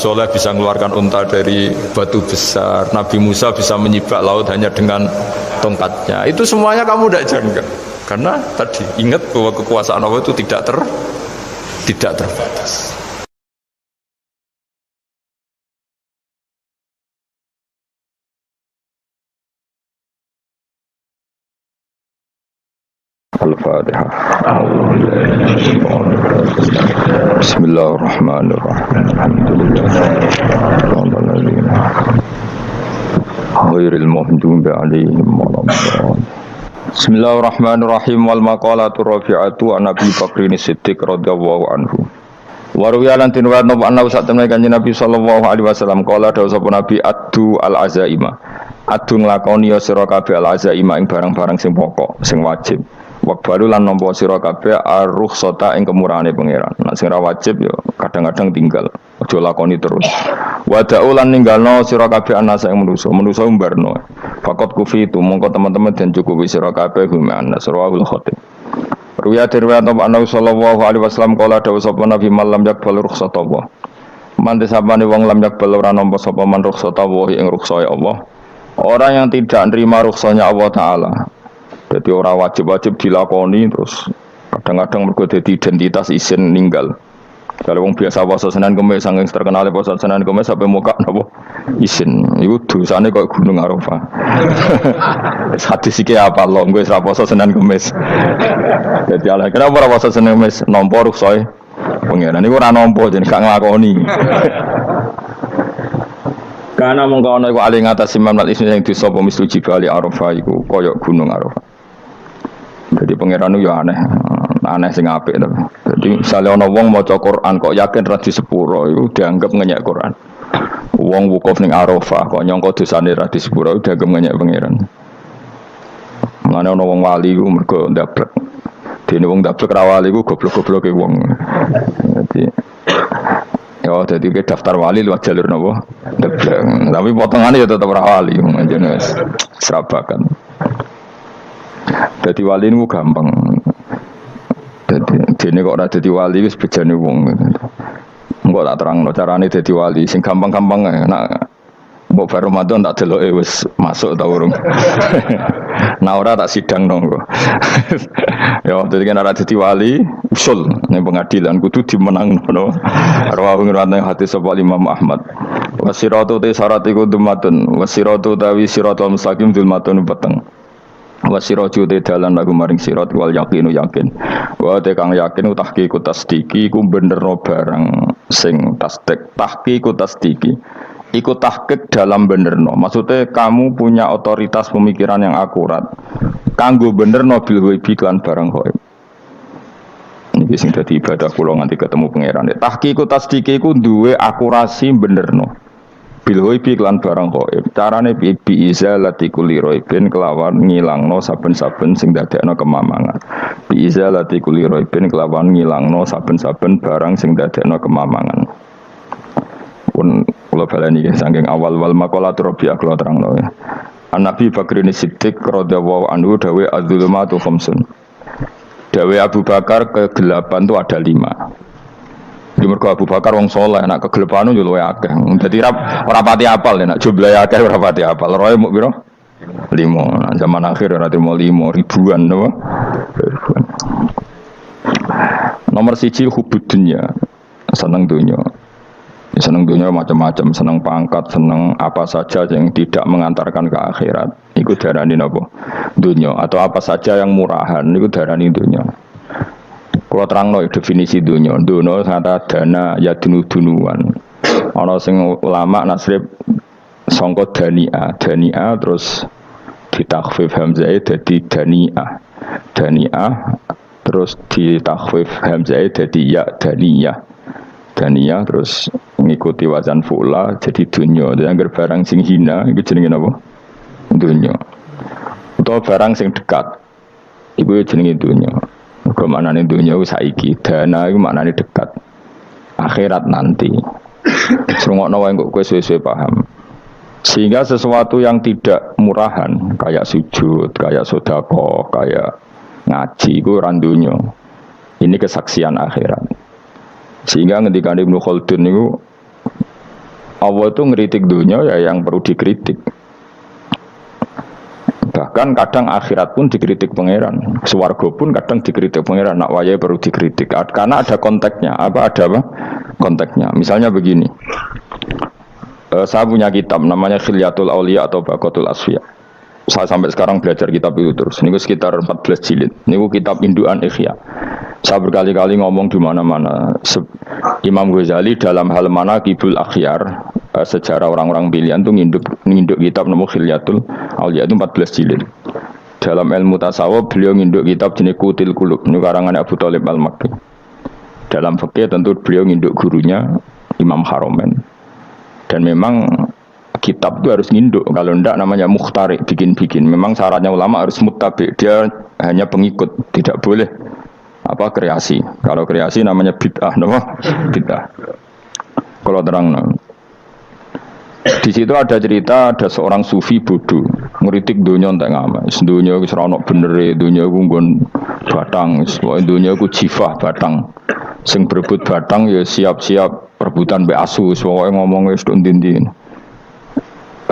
Soleh bisa mengeluarkan unta dari batu besar, Nabi Musa bisa menyibak laut hanya dengan tongkatnya. Itu semuanya kamu tidak jangka. Karena tadi ingat bahwa kekuasaan Allah itu tidak terbatas. Al-Fatihah. Bismillahirrahmanirrahim. Alhamdulillah. Ghairil maghdubi 'alaihim waladdallin. Bismillahirrahmanirrahim. Wal maqalatu rafi'atu an Abi Bakrin Siddiq radhiyallahu anhu. Wa ruwiya lan tinwat napa ana sak temne Kanjeng Nabi sallallahu alaihi wasallam qala dawuh sapa Nabi addu al azaima. Addu nglakoni ya sira kabeh al azaima ing barang-barang sing pokok, sing wajib. Wakbalu lan nampa sira kabeh ar-rukhsata ing kemurahane pangeran. Nek sing ora wajib ya kadang-kadang tinggal, aja lakoni terus. Wada'u lan ninggalno sira kabeh anasa ing manusa umbarno. Faqat kufitu mongko teman-teman den cukupi sira kabeh guman nasrawul khatib. Ruya riwayat Nabi sallallahu alaihi wasallam kala dawuh sapa Nabi malam yakbal rukhsata Allah. Mante sapane wong lam yakbal ora nampa sapa man rukhsata Allah ing rukhsahe Allah. Orang yang tidak nerima rukhsahnya Allah taala. Jadi orang wajib-wajib dilakoni terus kadang-kadang mergo dadi identitas isin ninggal. Kalau wong biasa puasa Senin Kamis saking terkenal puasa Senin Kamis sampai muka napa isin. Iku dosane kok Gunung Arafah. Hadis iki apa lho wis ra puasa Senin Kamis. Dadi ala kenapa ora puasa Senin Kamis nampa ruksahe pengen. Niku ora nampa jeneng gak nglakoni. Karena mongko ana iku ali ngatasi mamlat isin sing disapa mislu jibali Arafah iku kaya Gunung Arafah. Jadi pangeran itu ya aneh sing apik to. Jadi misalnya ana wong maca Quran kok yakin ra disepuro iku dianggap ngenyek Quran. Wong wukuf ning Arafah kok nyangka dosane ra disepuro dianggap ngenyek pangeran. Mane ana wong wali iku mergo ndablek. Dene wong ndablek ra wali iku goblok-gobloke wong. Jadi ke daftar wali lewat jalur napa? Ndablek. Tapi potongane ya tetep ra wali jenenge serabakan. Dadi wali niku gampang. Dene kok ora dadi wali wis bejane wong. Engko tak terangno carane dadi wali sing gampang-gampang ae. Nek mbok bar Ramadan tak deloke wis masuk ta urung. Nah ora tak sidang nonggo. Ya dadi kan ora dadi wali usul ning pengadilan kudu dimenangno. Rawahu ngrawatne hadis sapa Imam Ahmad. Wasiratu te syarat iku dumatun. Wasiratu tawi siratul mustaqim dumatun peteng. Wasiraju te dalan lagu maring sirat wal yakinu yakin. Wa te kang yakin tahqiqu tasdiki ku benerno barang sing tahqiqu tasdiki. Iku tahqiq dalam benerno. Maksudnya kamu punya otoritas pemikiran yang akurat. Kanggo benerno bil ghaibi kan barang ghaib. Iki sing dadi ibadah kula nganti ketemu pangeran. Tahqiqu tasdiki ku duwe akurasi benerno. Bil ghaibi lan barang ghaib. Carane bi izalati kulli ghaibin kelawan ngilangno saben-saben sing dadekno kemamangan. Bi izalati kulli ghaibin kelawan ngilangno saben-saben barang sing dadekno kemamangan. Pun kula baleni saking awal wal maqalatur rabi'ah kula terangno. An-Nabi Bakrin Siddiq radhiyallahu anhu dawe az-zulumatu khamsun. Dawe Abu Bakar kegelapan itu ada 5. Di mergo Abu Bakar wong saleh nek kegelapan yo luwih akeh. Dadi ora pati apal nek jumlahe akeh ora pati apal. Roe muk pira? 5. Nah, zaman akhir ora trimo 5 ribuan to. Nomor 1 hubud dunya. Seneng dunya. Seneng dunia macam-macam, seneng pangkat, seneng apa saja yang tidak mengantarkan ke akhirat. Iku darani napa? Dunia. Atau apa saja yang murahan, iku darani dunia. Kalau terangno definisi dunia, dunia kata dana ya dunuan. Ana sing ulama nasrib sangka dania terus ditakhfif hamzah dadi dania terus ditakhfif hamzah dadi ya dania terus ngikuti wazan fu'la jadi dunya. Jadi anggar barang sing hina iku jenenge napa? Dunya. Utawa barang sing dekat iku jenenge dunya. Mergo maknane dunya ku saiki, dana iku maknane dekat. Akhirat nanti. Srungokno wae kok kowe suwe-suwe paham. Sehingga sesuatu yang tidak murahan kayak sujud, kayak sedekah, kayak ngaji iku ora dunya. Ini kesaksian akhirat. Sehingga ketika Ibnu Khaldun itu Allah itu ngeritik dunia ya yang perlu dikritik. Bahkan kadang akhirat pun dikritik pangeran, swarga pun kadang dikritik pangeran. Nak wayai perlu dikritik karena ada konteksnya. Apa ada apa? Konteksnya. Misalnya begini. Saya punya kitab namanya Khilyatul Auliya atau Baqatul Asfiya. Saya sampai sekarang belajar kitab itu terus. Ini sekitar 14 jilid. Ini kitab indukan Ihya. Saya berkali-kali ngomong di mana-mana. Imam Ghazali dalam hal mana Kibul Akhyar, sejarah orang-orang pilihan itu nginduk kitab nama Khilyatul Auliya itu 14 jilid. Dalam ilmu tasawuf beliau nginduk kitab jenis Qutil Qulub, ini karangan Abu Thalib Al-Makki. Dalam fikih tentu beliau nginduk gurunya Imam Haromen. Dan memang kitab itu harus nginduk, kalau enggak namanya mukhtarik, bikin-bikin. Memang syaratnya ulama harus muttabi, dia hanya pengikut, tidak boleh kreasi. Kalau kreasi namanya bid'ah, bid'ah. Kalau terang, di situ ada cerita ada seorang sufi bodoh ngeritik dunia entek ngamal. Dunia wis ora ono benere, dunia ku nggon batang, dunia ku jifah batang. Sing berebut batang ya siap-siap rebutan mbek asu, pokoke ngomong wis ndi-ndi.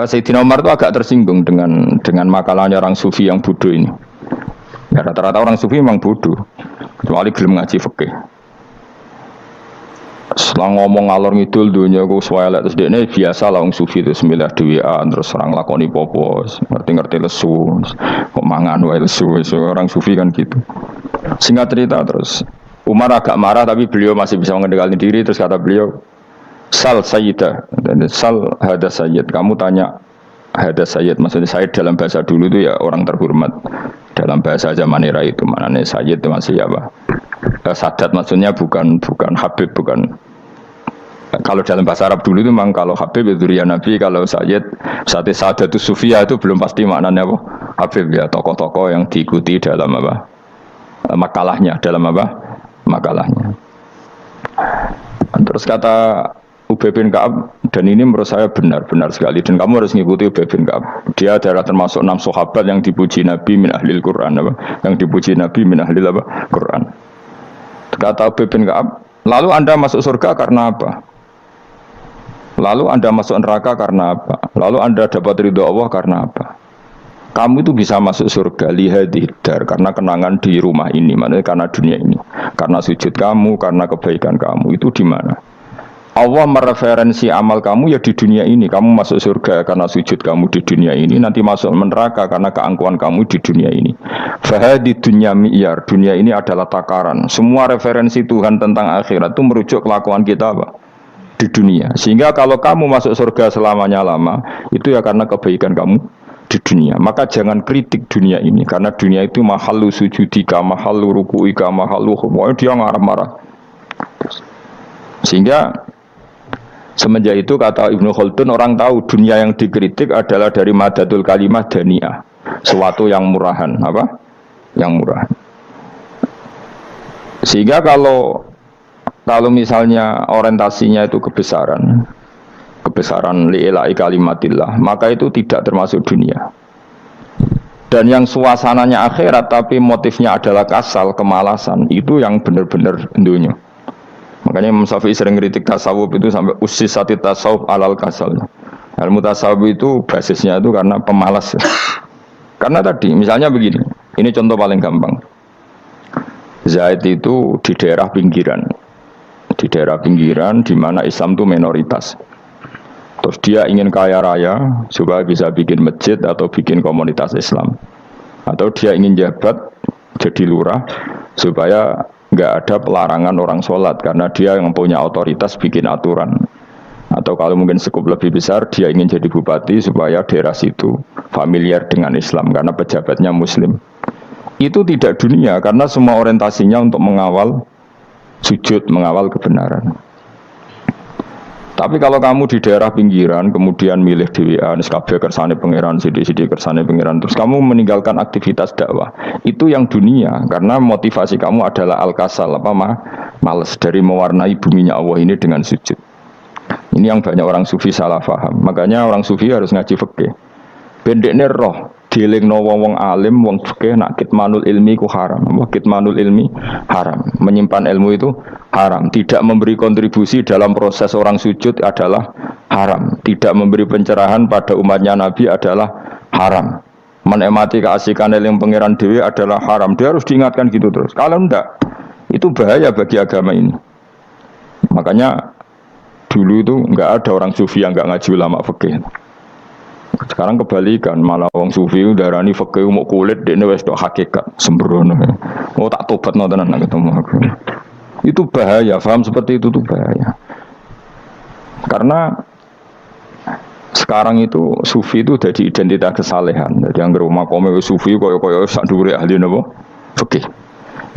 Sayyidina Umar itu agak tersinggung dengan makalahnya orang sufi yang bodoh ini. Ya, rata-rata orang sufi memang bodoh, kecuali belum ngaji fikih. Setelah ngomong ngalor ngidul dunia ku swelek terus dekne biasa lah wong sufi itu semilah dhewean terus orang lakoni popo, ngerti-ngerti lesu, kok mangan wae lesu, orang sufi kan gitu. Singkat cerita terus Umar agak marah tapi beliau masih bisa mengendalikan diri, terus kata beliau, "Sal sayyidah." Sal hada sayyid. Kamu tanya hada sayyid, maksudnya sayyid dalam bahasa dulu itu ya orang terhormat. Dalam bahasa zaman era itu maknanya sayyid itu masih apa? Sadat maksudnya bukan Habib, bukan. Kalau dalam bahasa Arab dulu itu memang kalau Habib itu ya Nabi, kalau Sayyid Sadatus Sufia itu belum pasti maknanya apa? Habib ya, tokoh-tokoh yang diikuti dalam apa? Makalahnya, dalam apa? Makalahnya. Terus kata Ubay bin Ka'ab, dan ini menurut saya benar sekali, dan kamu harus mengikuti Ubay bin Ka'ab. Dia adalah termasuk 6 sahabat yang dipuji Nabi min ahlil Quran, apa? Yang dipuji Nabi min ahlil apa? Quran. Kata Ubay bin Ka'ab, lalu Anda masuk surga karena apa? Lalu Anda masuk neraka karena apa? Lalu Anda dapat ridho Allah karena apa? Kamu itu bisa masuk surga lihadidar karena kenangan di rumah ini, maksudnya karena dunia ini, karena sujud kamu, karena kebaikan kamu. Itu di mana? Allah mereferensi amal kamu ya di dunia ini. Kamu masuk surga karena sujud kamu di dunia ini, nanti masuk neraka karena keangkuhan kamu di dunia ini. Fahadi dunya mi'yar, dunia ini adalah takaran. Semua referensi Tuhan tentang akhirat itu merujuk kelakuan kita apa? Di dunia. Sehingga kalau kamu masuk surga selamanya lama, itu ya karena kebaikan kamu di dunia. Maka jangan kritik dunia ini, karena dunia itu mahallu sujudika, mahallu ruku'ika, mahallu khumwa. Dia marah-marah. Sehingga semenjak itu kata Ibnu Khaldun, orang tahu dunia yang dikritik adalah dari madatul kalimah dani'ah, sesuatu yang murahan, apa? Yang murahan. Sehingga kalau misalnya orientasinya itu kebesaran li'ilai kalimatillah, maka itu tidak termasuk dunia. Dan yang suasananya akhirat tapi motifnya adalah kasal, kemalasan, itu yang benar-benar dunia. Makanya Imam Syafi'i sering kritik tasawuf itu sampai usisati tasawuf alal kasal. Ilmu tasawuf itu basisnya itu karena pemalas. Karena tadi misalnya begini, ini contoh paling gampang. Zaid itu di daerah pinggiran di mana Islam itu minoritas. Terus dia ingin kaya raya supaya bisa bikin masjid atau bikin komunitas Islam, atau dia ingin jabat jadi lurah supaya nggak ada pelarangan orang sholat karena dia yang punya otoritas bikin aturan. Atau kalau mungkin skup lebih besar, dia ingin jadi bupati supaya daerah situ familiar dengan Islam karena pejabatnya Muslim. Itu tidak dunia karena semua orientasinya untuk mengawal sujud, mengawal kebenaran. Tapi kalau kamu di daerah pinggiran kemudian milih DWA, SKB kersane pangeran, CD kersane pangeran, terus kamu meninggalkan aktivitas dakwah, itu yang dunia karena motivasi kamu adalah al-kasal, malas dari mewarnai buminya Allah ini dengan sujud. Ini yang banyak orang sufi salah paham. Makanya orang sufi harus ngaji fikih. Bendekne roh dielingno wong alim, wong fikih nak kitmanul ilmi ku haram. Kitmanul ilmi haram. Menyimpan ilmu itu haram. Tidak memberi kontribusi dalam proses orang sujud adalah haram. Tidak memberi pencerahan pada umatnya Nabi adalah haram. Menikmati keasikan yang pangeran dewi adalah haram. Dia harus diingatkan gitu terus. Kalau enggak, itu bahaya bagi agama ini. Makanya dulu itu enggak ada orang sufi yang enggak ngaji ulama fikih. Sekarang kebalikan, malah wong sufi darani fikih mau kulit dekne wis tok hakikat sembrono. Oh tak tobatno tenan nek ketemu aku. Itu bahaya, paham seperti itu tuh bahaya. Karena sekarang itu sufi itu jadi identitas kesalehan. Jadi yang rumah kome sufi koyo-koyo sak dhuwure ahli napa? Fikih.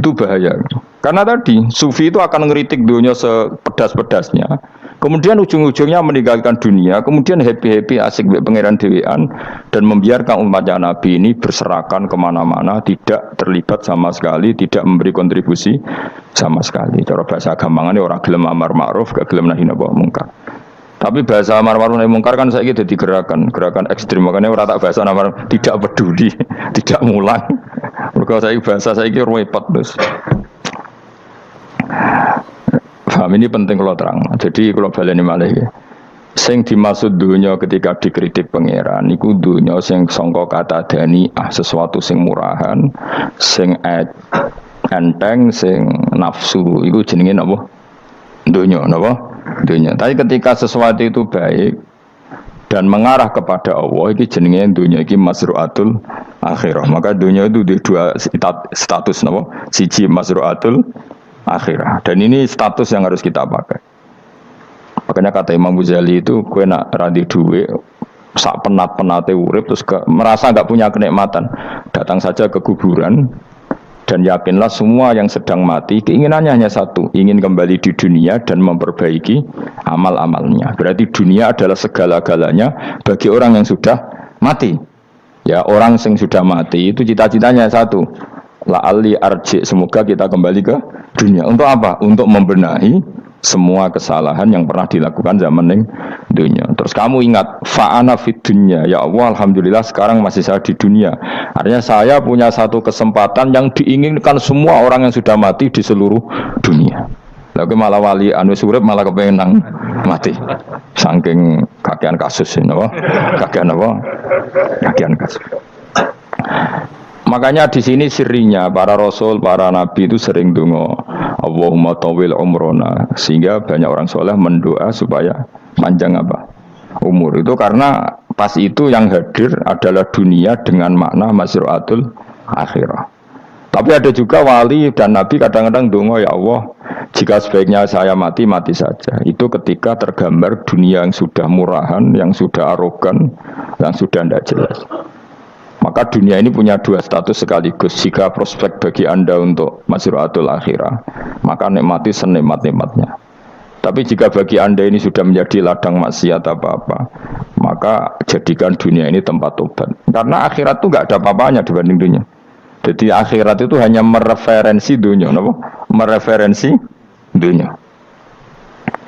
Itu bahaya. Karena tadi sufi itu akan ngeritik dunia sepedas-pedasnya. Kemudian ujung-ujungnya meninggalkan dunia, kemudian happy-happy asik pangeran dewean dan membiarkan umatnya Nabi ini berserakan kemana-mana, tidak terlibat sama sekali, tidak memberi kontribusi sama sekali. Cara bahasa gampangannya orang gelem amar ma'ruf, gak gelem nahi mungkar. Tapi bahasa amar ma'ruf nahi mungkar kan saiki dadi gerakan ekstrem, makanya ora tak bahasa amar tidak peduli, tidak mulang. Mergo saiki bahasa saiki repot terus. Paham, ini penting kalau terang. Jadi kalau baleni malih ya. Sing dimaksud dunya ketika dikritik pangeran iku dunya sing sangka kata dani'ah, sesuatu sing murahan, sing enteng, sing nafsu. Iku jenenge napa? Dunya napa? Dunya. Tapi ketika sesuatu itu baik dan mengarah kepada Allah, iki jenenge dunya iki masru'atul akhirah. Maka dunya itu di dua status napa? Siji masru'atul akhirah, dan ini status yang harus kita pakai. Makanya kata Imam Ghazali itu, kue nak radi duwe sak penat-penate urip terus merasa nggak punya kenikmatan, datang saja ke kuburan dan yakinlah semua yang sedang mati keinginannya hanya satu, ingin kembali di dunia dan memperbaiki amal-amalnya. Berarti dunia adalah segala-galanya bagi orang yang sudah mati. Ya, orang yang sudah mati itu cita-citanya satu, la'ali arji, semoga kita kembali ke dunia. Untuk apa? Untuk membenahi semua kesalahan yang pernah dilakukan zaman yang dunia. Terus kamu ingat, fa'ana fid dunya, ya Allah, alhamdulillah sekarang masih saya di dunia. Artinya saya punya satu kesempatan yang diinginkan semua orang yang sudah mati di seluruh dunia. Lalu malah wali anu surip malah kepengen nang mati. Saking kakean kasus ini, apa? Kakean kasus. Makanya di sini sirinya para rasul, para nabi itu sering donga Allahumma tawil umrona, sehingga banyak orang soleh mendoa supaya panjang apa? Umur. Itu karena pas itu yang hadir adalah dunia dengan makna masru'atul akhirah. Tapi ada juga wali dan nabi kadang-kadang donga, ya Allah, jika sebaiknya saya mati, mati saja. Itu ketika tergambar dunia yang sudah murahan, yang sudah arogan, yang sudah tidak jelas. Maka dunia ini punya dua status sekaligus. Jika prospek bagi Anda untuk masru'atul akhirah, maka nikmati senikmat-nikmatnya. Tapi jika bagi Anda ini sudah menjadi ladang maksiat apa-apa, maka jadikan dunia ini tempat tobat. Karena akhirat itu nggak ada apa-apanya dibanding dunia. Jadi akhirat itu hanya mereferensi dunia, mereferensi dunia.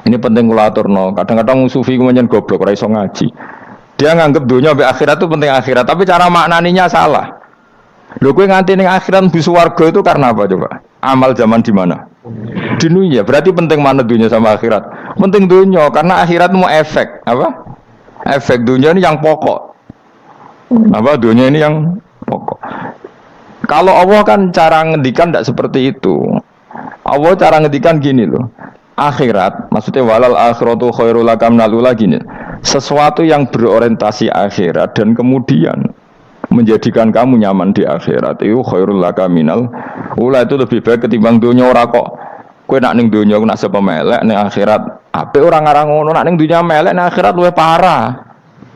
Ini penting kula aturno. Kadang-kadang sufi kemudian goblok, ora iso ngaji. Dia nganggep dunia sampai akhirat itu penting akhirat, tapi cara maknaninya salah. Lho kowe nganti ning akhirat mlebu swarga itu karena apa coba? Amal zaman di mana? Di dunia. Berarti penting mana dunia sama akhirat? Penting dunia karena akhirat mau efek, apa? Efek dunia ini yang pokok. Apa dunia ini yang pokok. Kalau Allah kan cara ngendikan tidak seperti itu. Allah cara ngendikan gini loh. Akhirat, maksudnya walal akhiratu khairul lakam nalula gini. Sesuatu yang berorientasi akhirat dan kemudian menjadikan kamu nyaman di akhirat itu khairul laka minal ula, itu lebih baik ketimbang dunia. Ora kok kowe nak ning dunia nak sepemelek ning akhirat apik ora ngarang ngono, nak ning dunia melek ning akhirat luwih parah.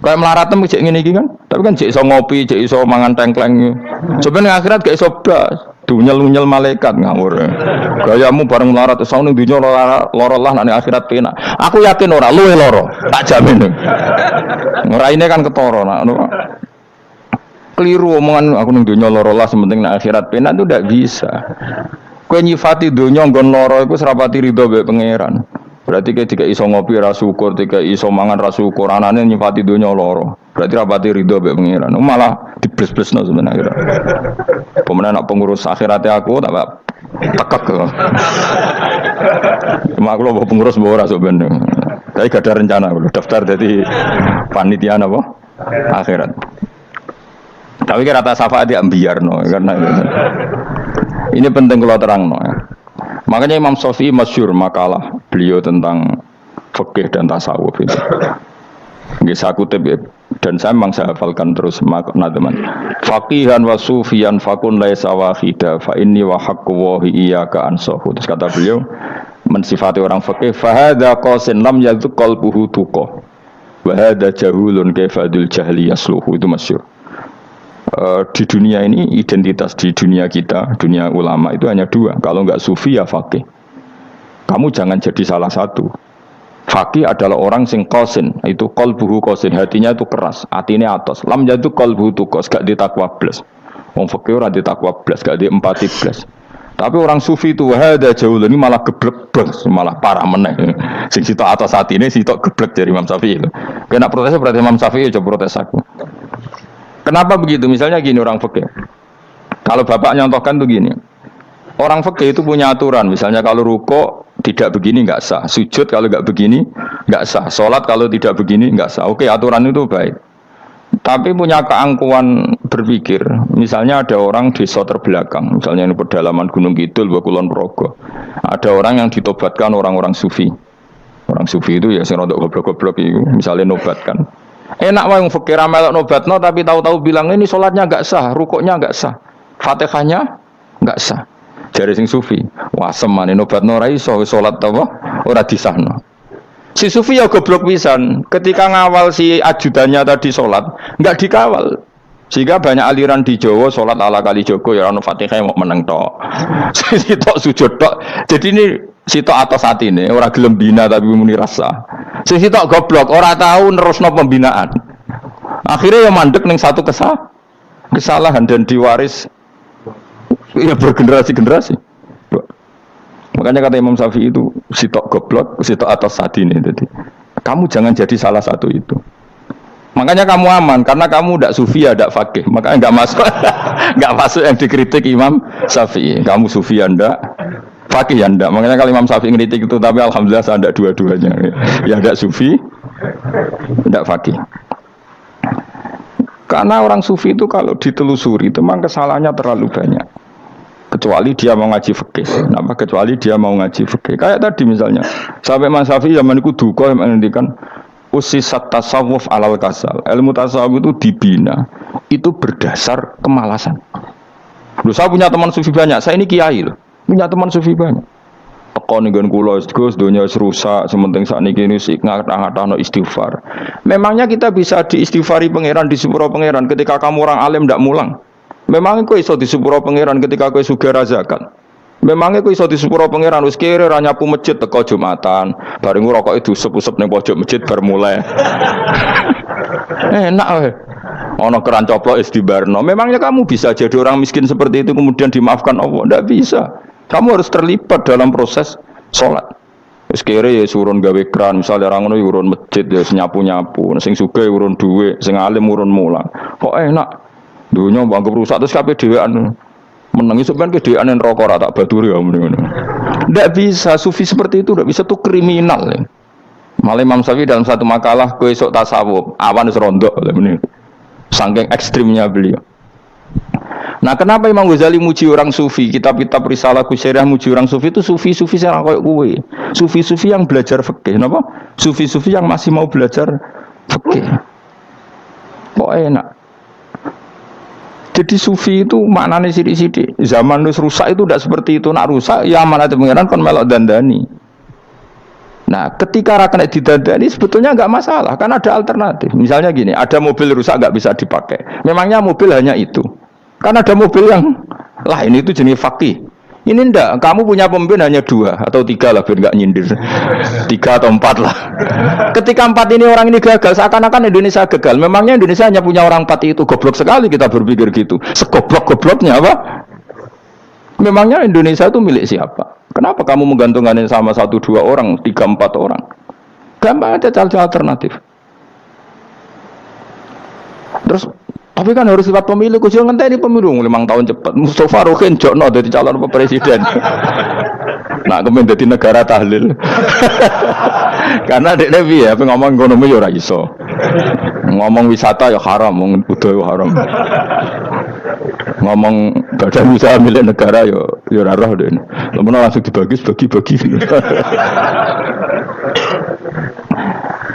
Kayak melaratem cek ngene iki kan, tapi kan cek iso ngopi, cek iso mangan tengkleng. Coba ning akhirat gak iso blas, dunyel-nyel malaikat ngawur. Gayamu bareng melarat iso ning dunia lara lah, nak ning akhirat penak. Aku yakin ora luwih lara, tak jamin. Ngeraine kan ketara nak ngono. Keliru omongan aku ning dunia lara lah sementing nek akhirat penak itu ndak bisa. Kowe nyifati dunia nggon lara iku serapati ridho mbek pangeran. Berarti ketika iso ngopi ra syukur, ketika iso mangan ra syukur, anane nyifati donya loro. Berarti rapati ridho mbek pengiran. Malah dibles-blesno sebenarnya. Pemenang nak pengurus akhirate aku tak tekek. Cuma aku lho pengurus mbok ora sok ben. Tapi gak ada rencana daftar jadi panitia apa? Akhirat. Tapi kira rata syafaat dia ambiarno karena ini penting kalau terangno ya. Makanya Imam Syafi'i masyhur makalah beliau tentang fikih dan tasawuf itu. Nggih saya kutip ya, dan saya memang saya hafalkan terus makna teman. Faqihan wa sufiyan fakun laisa wahida fa inni wa haqqu wa iyyaka ansahu. Terus kata beliau mensifati orang fikih fa hadza qasin lam yadzuq qalbuhu tuqa. Wa hadza jahulun kaifadul jahli yasluhu itu masyhur. Di dunia ini identitas di dunia kita, dunia ulama itu hanya dua. Kalau enggak sufi ya faqih. Kamu jangan jadi salah satu. Faqih adalah orang sing qasin, itu qalbuhu qasin, hatinya itu keras, atine atos. Lam jadu qalbuhu tuqas, gak ditakwa blas. Wong faqih ora ditakwa blas, gak diempati blas. Tapi orang sufi itu hada jauh ini malah geblek blas, malah parah meneh. Sing sitok atos atine sitok geblek dari Imam Syafi'i itu. Kena protes berarti Imam Syafi'i coba protes aku. Kenapa begitu? Misalnya gini orang fikih. Kalau bapak nyontohkan tuh gini. Orang fikih itu punya aturan. Misalnya kalau ruko tidak begini nggak sah. Sujud kalau nggak begini nggak sah. Sholat kalau tidak begini nggak sah. Oke, aturan itu baik. Tapi punya keangkuhan berpikir. Misalnya ada orang desa terbelakang. Misalnya ini pedalaman Gunung Kidul, Kulon Progo. Ada orang yang ditobatkan orang-orang sufi. Orang sufi itu ya sing rodok goblok-goblok itu. Misalnya nobatkan. Enak wae wong fikih ra melok nobatno tapi tahu-tahu bilang ini salatnya enggak sah, rukuknya enggak sah, Fatihahnya enggak sah. Jare sing sufi, wah semane nobatno ora iso salat apa ora disahno. Si sufi ya goblok pisan, ketika ngawal si ajudannya tadi salat, enggak dikawal. Sehingga banyak aliran di Jawa salat ala kali Joko ya ono Fatihah mau meneng tok. Sitok sujud tok. Jadi ini sitok atas atine ora gelem bina tapi muni rasa. Sing sitok goblok ora tahu nerusno pembinaan. Akhirnya ya mandek ning satu kesalahan dan diwaris ya bergenerasi-generasi. Makanya kata Imam Syafi'i itu sitok goblok, sitok atas atine jadi. Kamu jangan jadi salah satu itu. Makanya kamu aman karena kamu tidak sufi ya tidak fakih. Makanya enggak masuk enggak masuk yang dikritik Imam Syafi'i. Kamu sufi ya ndak, fakih ya ndak. Makanya kalau Imam Syafi'i ngeritik itu tapi alhamdulillah saya ndak dua-duanya. Ya ndak sufi, ndak fakih. Karena orang sufi itu kalau ditelusuri itu memang kesalahannya terlalu banyak. Kecuali dia mau ngaji fikih. Kenapa? Kecuali dia mau ngaji fikih. Kayak tadi misalnya, sampai Imam Syafi'i zaman itu duka yang menghentikan usisat tasawuf alal kasal. Ilmu tasawuf itu dibina itu berdasar kemalasan. Loh, saya punya teman sufi banyak. Saya ini kiai loh. Punya teman sufi banyak. Tekon nggon kula Gus donya rusak, sementing sakniki sik ngatah-ngatahno istighfar. Memangnya kita bisa diistighfari pangeran di sepuro pangeran ketika kamu orang alim ndak mulang? Memangnya kok iso di sepuro pangeran ketika kowe sugih zakat? Memangnya kok iso di sepuro pangeran wis kere ra nyapu masjid teko Jumatan, bareng ngrokok itu usep-usep ning pojok masjid bar mulai. Enak wae. Ana keran coplok is dibarno. Memangnya kamu bisa jadi orang miskin seperti itu kemudian dimaafkan Allah? Enggak bisa. Kamu harus terlibat dalam proses sholat. Wis kere ya urun gawe keran, misale ra ngono urun masjid ya nyapu-nyapu, sing sugih urun dhuwit, sing alim urun mulang. Kok enak. Dunya anggap rusak terus kabeh dhewean. Menengi sebenarnya kedean rokok rata baturi ya ngono. Ndak bisa sufi seperti itu, ndak bisa tuh kriminal. Ya. Malah Imam Syafi'i dalam satu makalah kowe esuk tasawuf, awan wis rondok ngene. Saking ekstrimnya beliau. Nah, kenapa Imam Ghazali muji orang sufi? Kitab-kitab Risalah Qusyriah muji orang sufi itu sufi-sufi yang koyo kowe. Sufi-sufi yang belajar fikih, napa? Sufi-sufi yang masih mau belajar fikih. Kok enak. Jadi sufi itu maknanya sidik-sidik. Zaman wis rusak itu tidak seperti itu. Nak rusak ya amanat pengiran kon melok dandani. Nah, ketika ra kena didandani sebetulnya enggak masalah karena ada alternatif. Misalnya gini, ada mobil rusak enggak bisa dipakai. Memangnya mobil hanya itu. Kan ada mobil yang lain itu jenis fakih. Ini enggak, kamu punya pemimpin hanya 2 atau 3 lah biar enggak nyindir. 3 atau 4 lah. Ketika 4 ini orang ini gagal, seakan-akan Indonesia gagal. Memangnya Indonesia hanya punya orang 4 itu. Goblok sekali kita berpikir gitu. Segoblok-gobloknya apa? Memangnya Indonesia itu milik siapa? Kenapa kamu menggantungkan sama 1-2 orang, 3-4 orang? Gampang aja cari alternatif. Terus tapi kan harus lewat pemilu, kucing ngenteni pemilu 5 tahun cepat. Mustafa Rokin jokno jadi calon presiden. Nah, kemudian jadi negara tahlil. Karena dek Nabi ya, ngomong ekonomi ya ora iso. Ngomong wisata ya haram, ngomong budaya ya haram. Ngomong badan usaha milik negara ya ora roh deh. Langsung dibagi-bagi.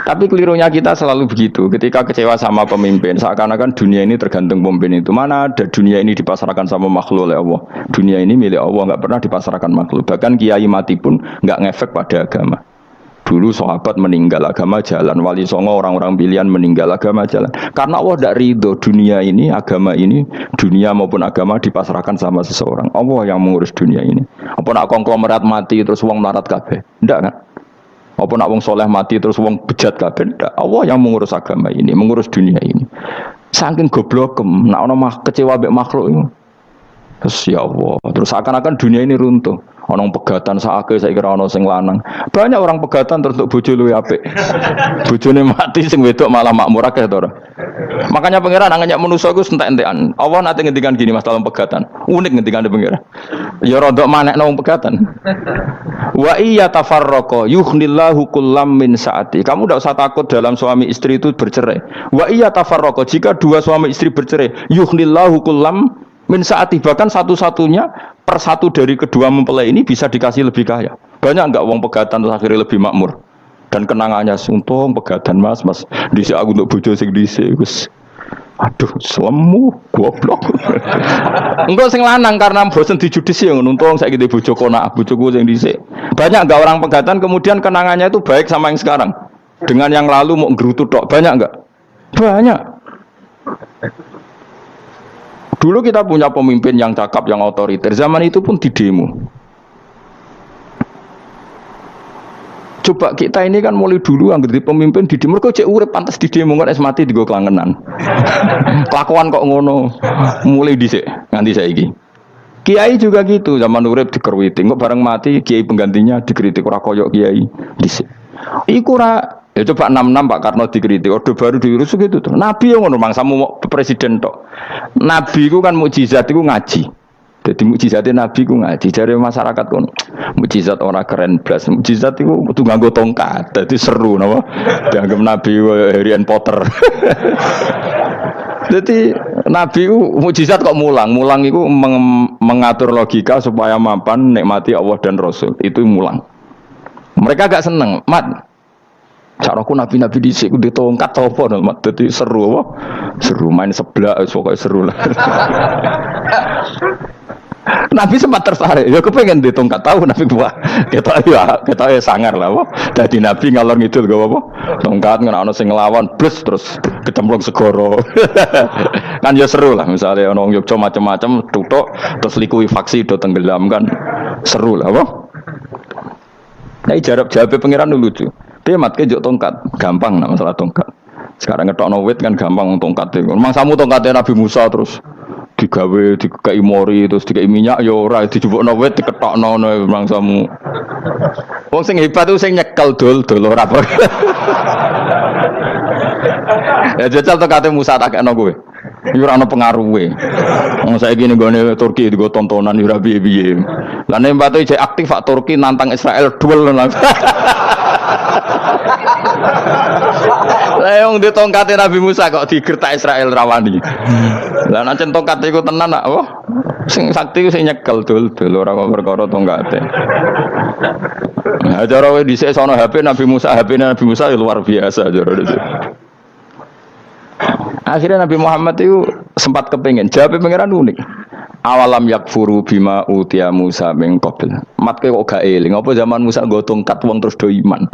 Tapi kelirunya kita selalu begitu. Ketika kecewa sama pemimpin, seakan-akan dunia ini tergantung pemimpin itu. Mana ada dunia ini dipasarkan sama makhluk oleh Allah. Dunia ini milik Allah, nggak pernah dipasarkan makhluk. Bahkan kiai mati pun nggak ngefek pada agama. Dulu sahabat meninggal agama jalan, wali songo orang-orang pilihan meninggal agama jalan. Karena Allah tidak ridho dunia ini, agama ini, dunia maupun agama dipasarkan sama seseorang. Allah yang mengurus dunia ini. Apa nak konglomerat mati terus wong melarat kabeh? Tidak kan? Apa nak wong soleh mati terus wong bejat kabeh? Tidak. Allah yang mengurus agama ini, mengurus dunia ini. Saking goblokem, nak ono kecewa mbek makhluk itu. Terus ya Allah, terus seakan-akan dunia ini runtuh. Orang pegatan saake saya kira ono sing lanang. Banyak orang pegatan terus untuk bojo luwih apik. Bojone mati sing wedok malah makmur akeh to ora. Makanya pangeran nganyak manusa iku entek-entekan. Allah nate ngendikan gini Mas dalam pegatan. Unik ngendikan pangeran. Ya rada manekno wong pegatan. Wa iya tafarraqa yughnillahu kullam min saati. Kamu tidak usah takut dalam suami istri itu bercerai. Wa iya tafarraqa jika dua suami istri bercerai, yughnillahu kullam min saati, bahkan satu-satunya per satu dari kedua mempelai ini bisa dikasih lebih kaya. Banyak enggak wong pegatan terus akhirnya lebih makmur. Dan kenangannya untung pegatan mas dhisik aku untuk bojo sing dhisik wis. Aduh, selemu goblok. Engko sing lanang karena bosen dijudisi ngono untung saiki di bojo konak, bojoku sing dhisik. Banyak enggak orang pegatan kemudian kenangannya itu baik sama yang sekarang. Dengan yang lalu mau gerutu tok, banyak enggak? Banyak. Dulu kita punya pemimpin yang cakap, yang otoriter. Zaman itu pun di demo. Coba kita ini kan mulai dulu anggar di pemimpin di demo. Kok cek urip pantas di demo kan es mati digo kelangenan. Kelakuan kok ngono. Mulai dhisik nganti saiki. Kiai juga gitu, zaman urip dikerwiti. Kok bareng mati kiai penggantinya dikritik ora koyok kiai dhisik. Iku ora ya coba 66 Pak Karno dikritik, orde baru diurus gitu tuh. Nabi yang ngono mangsamu presiden tok. Nabi ku kan mukjizat iku ngaji. Jadi mukjizatnya Nabi ku ngaji. Dari masyarakat kon mukjizat orang keren blas. Mukjizat iku kudu nganggo tongkat. Dadi seru napa? Dianggap Nabi Harry Potter. Jadi Nabi ku mukjizat kok mulang. Mulang iku mengatur logika supaya mapan nikmati Allah dan Rasul. Itu mulang. Mereka gak seneng, mat. Caraku nabi-nabi dhisik ku ditongkat apa no, mat. Dadi seru apa? Seru main sebelah pokoke seru lah. Nabi sempat tertarik, ya kepengen ditongkat tahu Nabi buah. Kita ya sangar lah, wah. Dadi Nabi ngalor ngidul gak apa? Tongkat ngene ana sing nglawan, blus terus kecemplung segoro. Kan ya seru lah, misalnya ana wong Yogya macam-macam tutuk terus likuifaksi do tenggelam kan seru lah, wah. Nah, jawab pangeran lucu. Dia mat ke tongkat, gampang nak masalah tongkat. Sekarang ngetokno wit kan gampang tongkat. Memang samu tongkatnya Nabi Musa terus digawe dikai mori terus dikai minyak ya ora dijupukno wit diketokno memang samu. Wong sing hebat itu sing nyekel dol ora apa. Ya jajal tongkate Musa tak kena kowe. Iki ora ana pengaruhe. Wong saiki ning gone Turki digo tontonan ora piye-piye. Lah nek mbate jek aktif Pak Turki nantang Israel duel lan. Lah yang di tongkate Nabi Musa kok digertak Israel rawani. Lah nek tongkat iku tenan nak apa? Sing sakti ku sing nyekel dul ora kok perkara tongkate. Nah, cara wae dhisik sono HP Nabi Musa, HP-ne Nabi Musa luar biasa cara dhisik. Akhirnya Nabi Muhammad itu sempat kepengen jawab pangeran unik. Awalam yakfuru bima utia Musa min qabl. Matke kok gak eling apa zaman Musa nggo tongkat wong terus do iman.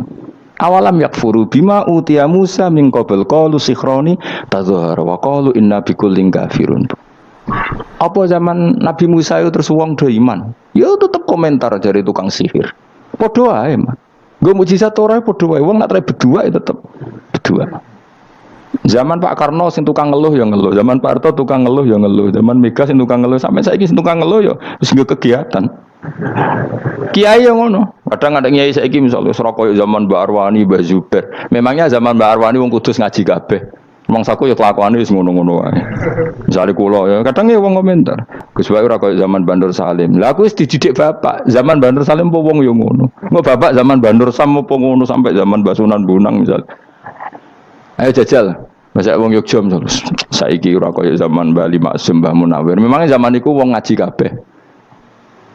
Awalam yakfuru bima utia Musa min qabl qalu sikhroni tazahara wa qalu inna bikullin kafirun. Apa zaman Nabi Musa itu terus wong do iman? Ya tetep komentar dari tukang sihir. Padha ae, Mas. Nggo mukjizat ora padha wae wong nak berdua itu tetep berdua. Zaman Pak Karno sing tukang ngeluh ya ngeluh, zaman Pak Harto tukang ngeluh ya ngeluh, zaman Mega sing tukang ngeluh, sampai saiki sing tukang ngeluh ya wis nggo kegiatan. Kiai yang ngono. Kadang ada kiai saiki misalnya serokok zaman Mbak Arwani, Mbak Zubair. Memangnya zaman Mbak Arwani wong Kudus ngaji kabeh. Wong saku ya kelakuane wis ngono-ngono wae. Misale kula ya kadang ya wong komentar. Gus wae ora koyo zaman Bandur Salim. Lah aku wis dididik bapak. Zaman Bandur Salim apa wong ya ngono. Engko bapak zaman Bandur Sam apa ngono sampai zaman Mbak Sunan Bonang misal. Ayo jajal. Masa wong Yogya misal. Saiki ora koyo zaman Mbah Maksum, Mbah Munawir. Memangnya zaman iku wong ngaji kabeh.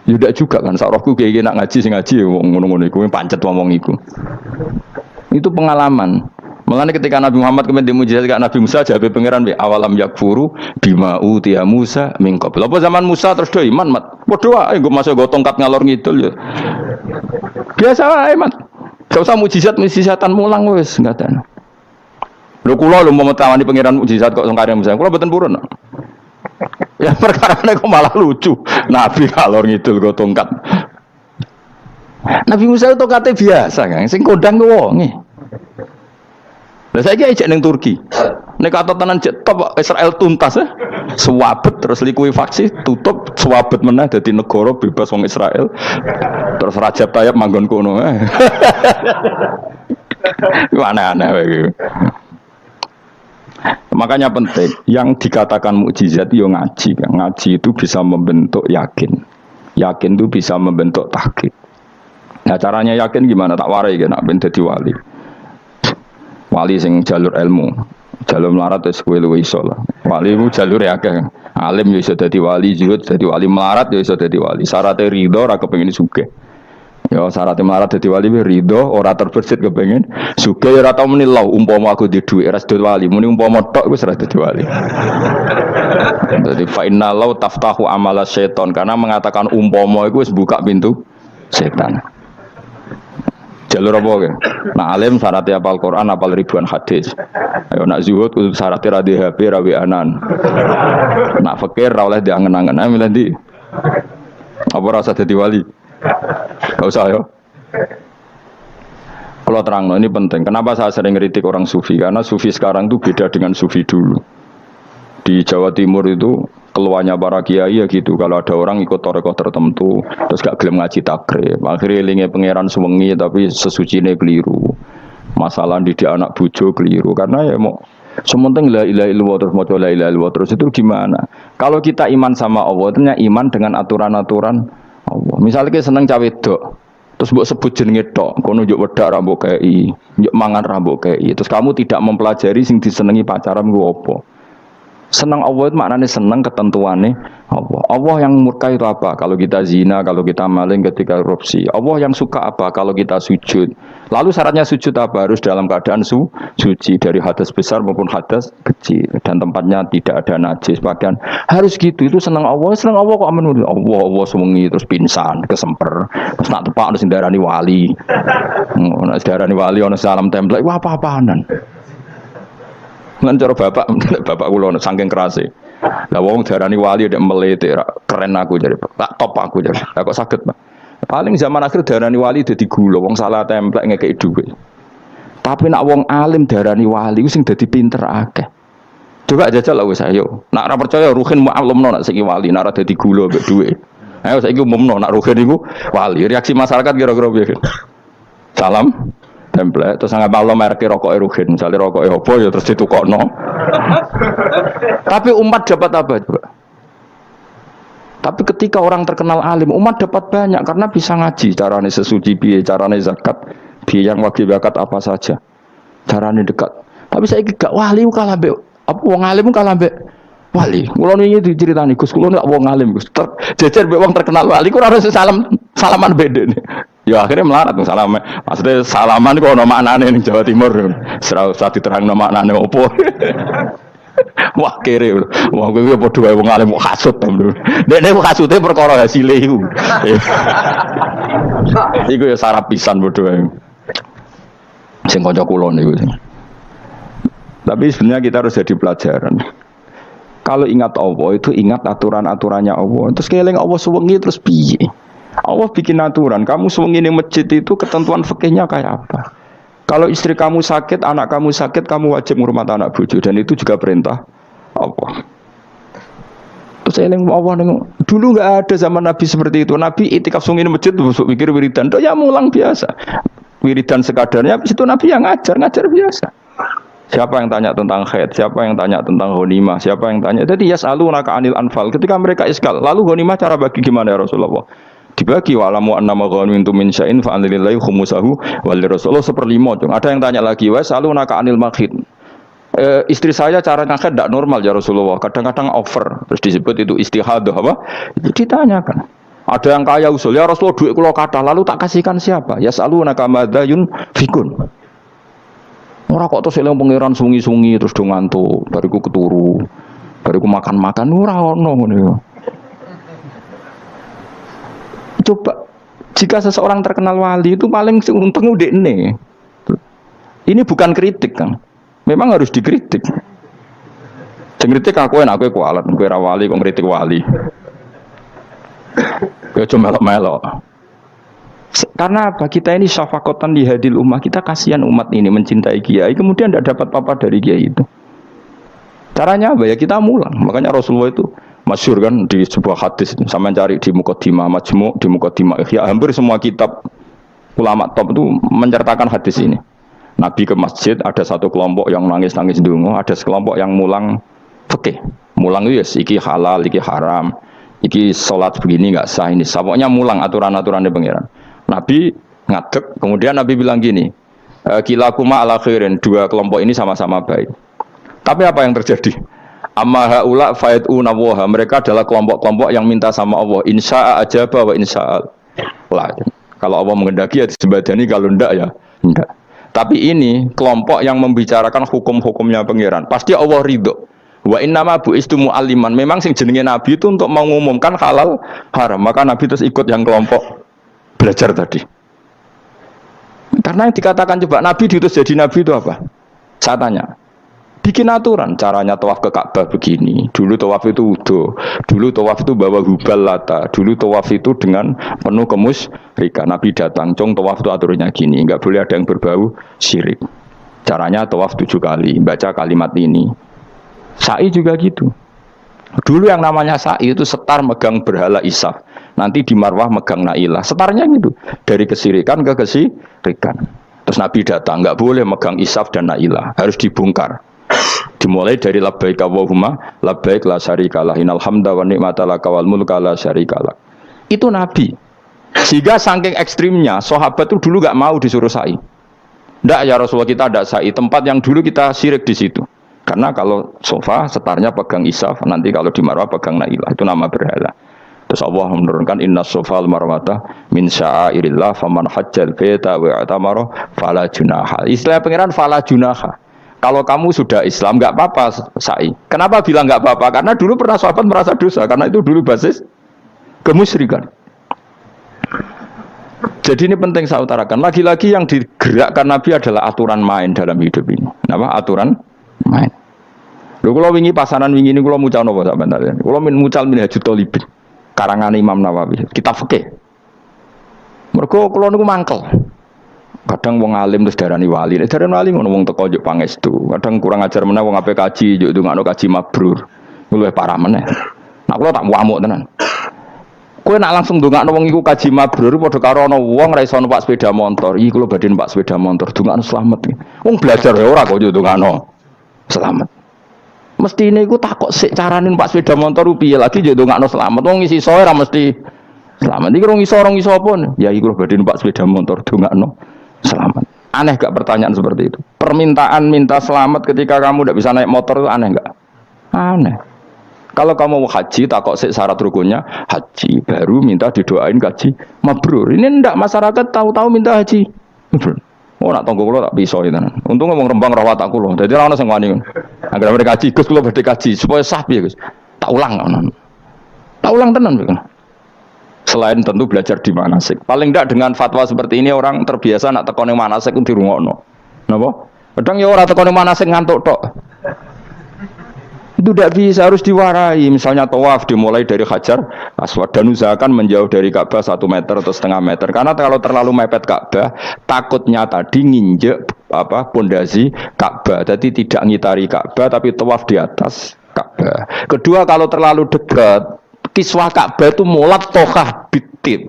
Yudak juga kan, sakrohku kayak nak ngaji sing ngaji wong ngono-ngono iku pancet ngomong iku. Itu pengalaman. Makanya ketika Nabi Muhammad kemudian dimujizat ke Nabi Musa jawab pangeran be awalam yakfuru bima utiya Musa min qabl. Apa zaman Musa terus do iman mat. Padha wae nggo masuk go tongkat ngalor ngidul ya. Biasa wae mat. Gak usah mujizat-mujizatan mulang wis ngaten. Lho kula lho mau tawani pangeran mujizat kok sangkare Musa. Kula mboten purun. Ya perkara kok malah lucu. Nabi kalor ngidul go tongkat. Nabi Musa itu tongkatnya biasa kan, sing kodang ku wonge. Lah saiki ejek ning Turki. Nek katotanan jet top Israel tuntas ya. Swabet terus likuifaksi tutup swabet meneh dadi negara bebas wong Israel. Terus Rajab Tayyip manggon kono. Aneh-aneh wae. Makanya penting yang dikatakan mukjizat yo ngaji kan. Ngaji itu bisa membentuk yakin. Yakin itu bisa membentuk tahqiq. Nah caranya yakin gimana? Tak warai kan nak ben dadi wali. Wali sing jalur ilmu. Jalur melarat wis kowe luwih iso lah. Wali ku jalur akeh. Alim yo iso dadi wali, zuhud dadi wali, melarat yo iso dadi wali. Syaratnya ridho ora kepengin sugih. Ya syaratnya melarat dadi wali ridho ora terbersit kepengin sugih ora tau muni lho umpama aku di dhuwit ora dadi wali muni umpama tok wis ora dadi wali. Jadi fa inna law taftahu amala syaiton karena mengatakan umpama iku wis buka pintu setan. Jalur apa ke? Nak alim syaratnya hafal Quran, hafal ribuan hadis. Ayo nak zuhud kudu syaratnya ra di HP ra anan. Nak fakir ra oleh diangen-angen. Ayo milih ndi? Apa rasa dadi wali? Gak usah ya. Kalau terang, ini penting. Kenapa saya sering kritik orang sufi? Karena sufi sekarang itu beda dengan sufi dulu. Di Jawa Timur itu keluarnya para kiai ya gitu. Kalau ada orang ikut torekoh tertentu, terus gak gelem ngaji takrib. Akhirnya linge pangeran suwengi tapi sesucine keliru. Masalah didik anak bojo keliru. Karena ya mau sementing la ilaha illallah terus maca la ilaha illallah terus itu gimana? Kalau kita iman sama Allah, ternyata iman dengan aturan-aturan Allah. Misalnya kita seneng cawe wedok, terus mbok sebut jenenge tok, kono njuk wedak ra mbok kei, njuk mangan ra mbok kei. Terus kamu tidak mempelajari sing disenengi pacaran ku apa? Senang Allah itu maknanya senang ketentuannya Allah. Allah yang murka itu apa? Kalau kita zina, kalau kita maling, ketika korupsi. Allah yang suka apa? Kalau kita sujud. Lalu syaratnya sujud apa? Harus dalam keadaan suci dari hadas besar maupun hadas kecil dan tempatnya tidak ada najis. Bahkan harus gitu. Itu senang Allah kok aman. Allah sewengi terus pingsan, kesemper. Terus nak tepak harus darani wali. Nak darani wali ono salam template. Wah apa-apaanan. Lan cara bapak kula saking kerase. Lah wong darani wali ndek melete keren aku jare. Tak top aku jare. Lah kok saged, Pak. Paling zaman akhir darani wali dadi gula, wong salah templek ngekeki dhuwit. Tapi nak wong alim darani wali ku sing dadi pinter akeh. Coba jajal wis ayo. Nak ora percaya Ruhin mu'allimno nak saiki wali, nak ora dadi gula mbek dhuwit. Ayo saiki umumno nak Ruhin iku wali. Reaksi masyarakat kira-kira piye? Salam template terus nggak malam merek rokok Ruhin misalnya rokok apa ya terus ditukokno. Tapi umat dapat apa coba? Tapi ketika orang terkenal alim umat dapat banyak karena bisa ngaji carane sesuci piye, carane zakat piye, yang wajib zakat apa saja, carane dekat. Tapi saya gak wali kalah mbek apa wong alim kalah mbek wali. Kula niki diceritani Gus kula nek wong alim Gus jejer mbek wong terkenal wali ku ora salaman bedene. Ya akhirnya melarat salam. Maksudnya salaman kok ono maknane ning Jawa Timur. Ora usah diterangno maknane opo. Wah kere. Wah kowe padha wae wong alim kok hasud to. Nek hasute perkara hasile iku. Iku ya sarap pisan padha wae. Sing kanca kula niku. Tapi sebenarnya kita harus jadi pelajaran. Kalau ingat Allah itu ingat aturan-aturannya Allah. Terus keling Allah suwengi terus piye? Allah bikin aturan, kamu suwengi ning masjid itu ketentuan fikihnya kayak apa? Kalau istri kamu sakit, anak kamu sakit, kamu wajib ngurmat anak bojo dan itu juga perintah Allah. Terus eling Allah dulu nggak ada zaman Nabi seperti itu. Nabi itikaf sungi di masjid busuk mikir wiridan. Ya mulang biasa. Wiridan sekadarnya habis itu Nabi yang ngajar biasa. Siapa yang tanya tentang haid, siapa yang tanya tentang ghanimah, siapa yang tanya. Jadi yas'alunaka 'anil anfal. Ketika mereka iskal, lalu ghanimah cara bagi gimana ya Rasulullah? Dibagi wa'lamu annama ghanimtum min syai'in fa anlillahi khumusahu wal Rasulullah 1/5. Ada yang tanya lagi, wa yas'alunaka 'anil maghid. Istri saya cara ngakad tidak normal ya Rasulullah. Kadang-kadang over, terus disebut itu istihadah apa? Ditanyakan. Ada yang kaya usul ya Rasulullah duit kula kathah lalu tak kasihkan siapa? Yas'alunaka madza yunfikun. Ora kok terus eling pangeran sungi-sungi terus do ngantuk, bariku keturu. Bariku makan-makan ora ono ngono. Coba jika seseorang terkenal wali itu paling untung udekne. Ini bukan kritik kan. Memang harus dikritik. Sing kritik aku kualat, kowe ora wali kok ngritik wali. Kowe cuma melok-melok. Karena apa? Kita ini syafaqatan di hadil ummah, kita kasihan umat ini mencintai kiai, kemudian tidak dapat apa-apa dari kiai itu. Caranya apa ya? Kita mulang. Makanya Rasulullah itu masyhur kan di sebuah hadis, sama cari di Muqaddimah Majmu', di Muqaddimah Ihya, hampir semua kitab ulama top itu menceritakan hadis ini. Nabi ke masjid, ada satu kelompok yang nangis-nangis ndonga, ada sekelompok yang mulang fikih. Mulang itu ya iki halal, iki haram, iki salat begini enggak sah ini. Pokoknya mulang aturan-aturannya pangeran. Nabi ngadeg, kemudian Nabi bilang gini, kilakuma ala khairin, dua kelompok ini sama-sama baik. Tapi apa yang terjadi? Amma haula fa'iduna wa, mereka adalah kelompok-kelompok yang minta sama Allah, insya'a ajaba wa insya'al. Lah, kalau Allah mengendaki ya disembadani, kalau enggak ya enggak. Tapi ini kelompok yang membicarakan hukum-hukumnya pangeran. Pasti Allah ridho. Wa innama bu'istu mu'alliman. Memang sing jenenge Nabi itu untuk mengumumkan halal haram. Maka Nabi terus ikut yang kelompok belajar tadi. Karena yang dikatakan coba Nabi diutus jadi Nabi itu apa? Saya tanya. Bikin aturan, caranya tawaf ke Ka'bah begini. Dulu tawaf itu wudu. Dulu tawaf itu bawa hubal lata. Dulu tawaf itu dengan penuh kemusyrikan. Nabi datang, cong tawaf itu aturannya gini. Enggak boleh ada yang berbau syirik. Caranya tawaf 7 kali. Baca kalimat ini. Sa'i juga gitu. Dulu yang namanya sa'i itu setar megang berhala Isaf. Nanti di Marwah megang Nailah. Setarnya gitu. Dari kesirikan ke kesirikan. Terus Nabi datang, enggak boleh megang Isaf dan Nailah. Harus dibongkar. Dimulai dari labbaik Allahumma labbaik la syarikalah innal hamda wa ni'mata laka wal mulka la syarikalah. Itu Nabi. Sehingga saking ekstrimnya sahabat itu dulu enggak mau disuruh sa'i. Enggak ya Rasulullah, kita ada sa'i, tempat yang dulu kita syirik di situ. Karena kalau sofa setarnya pegang Isaf, nanti kalau di Marwah pegang Nailah, itu nama berhala. Terus Allah menurunkan inna sofal marwata min sya'airillah faman hajjal baita wa i'tamara fala junaha. Istilah pangeran fala junaha. Kalau kamu sudah Islam enggak apa-apa sa'i. Kenapa bilang enggak apa-apa? Karena dulu pernah sahabat merasa dosa, karena itu dulu basis kemusyrikan. Jadi ini penting saya utarakan. Lagi-lagi yang digerakkan Nabi adalah aturan main dalam hidup ini. Apa? Aturan main. Lho kula wingi pasaran wingi ini kula mucal napa sampean ta? Kula mucal Minhajut Thalibin. Karangan Imam Nawawi. Kitab fikih. Mergo kula niku mangkel. Kadang wong alim terus darani wali. Nek darani wali ngono wong teko njuk pangestu. Kadang kurang ajar meneh wong ape kaji njuk ndongakno kaji mabrur. Luwih parah meneh. Nek kula tak ngamuk tenan. Kowe nak langsung ndongakno wong iku kaji mabrur padha karo ana wong ra iso numpak sepeda motor. Iki kula badhe numpak sepeda motor, ndongakno slamet. Wong belajar ya ora kok njuk ndongakno slamet. Mestine iku takok sik carane numpak sepeda motor piye lagi njuk ndongakno slamet. Wong isi soe ra mesti slamet. Iki rong iso apa? Ya iki kula badhe numpak sepeda motor, ndongakno selamat. Aneh gak pertanyaan seperti itu? Permintaan minta selamat ketika kamu tidak bisa naik motor itu aneh gak? Aneh. Kalau kamu mau haji, tak kok syarat rukunnya haji, baru minta didoain haji mabrur. Ini ndak masyarakat tahu-tahu minta haji mabrur. Oh nak tonggo kulo tak bisa itu. Untung ngomong Rembang rawat tak kulo. Jadi orang sing wani. Agar mereka haji, Gus kulo badhe haji supaya sah piye Gus. Tak ulang kan. Tak ulang tenan kan. Selain tentu belajar di manasik. Paling tidak dengan fatwa seperti ini orang terbiasa nak tekone manasik ku dirungokno. Napa? Kadang ya ora tekone manasik ngantuk tok. Itu tidak bisa, harus diwarai. Misalnya tawaf dimulai dari Hajar Aswad dan usahakan menjauh dari Ka'bah 1 meter atau setengah meter. Karena kalau terlalu mepet Ka'bah, takutnya tadi nginjek pondasi Ka'bah. Jadi tidak ngitari Ka'bah tapi tawaf di atas Ka'bah. Kedua, kalau terlalu dekat, kiswah Ka'bah itu mulat tohah bitit.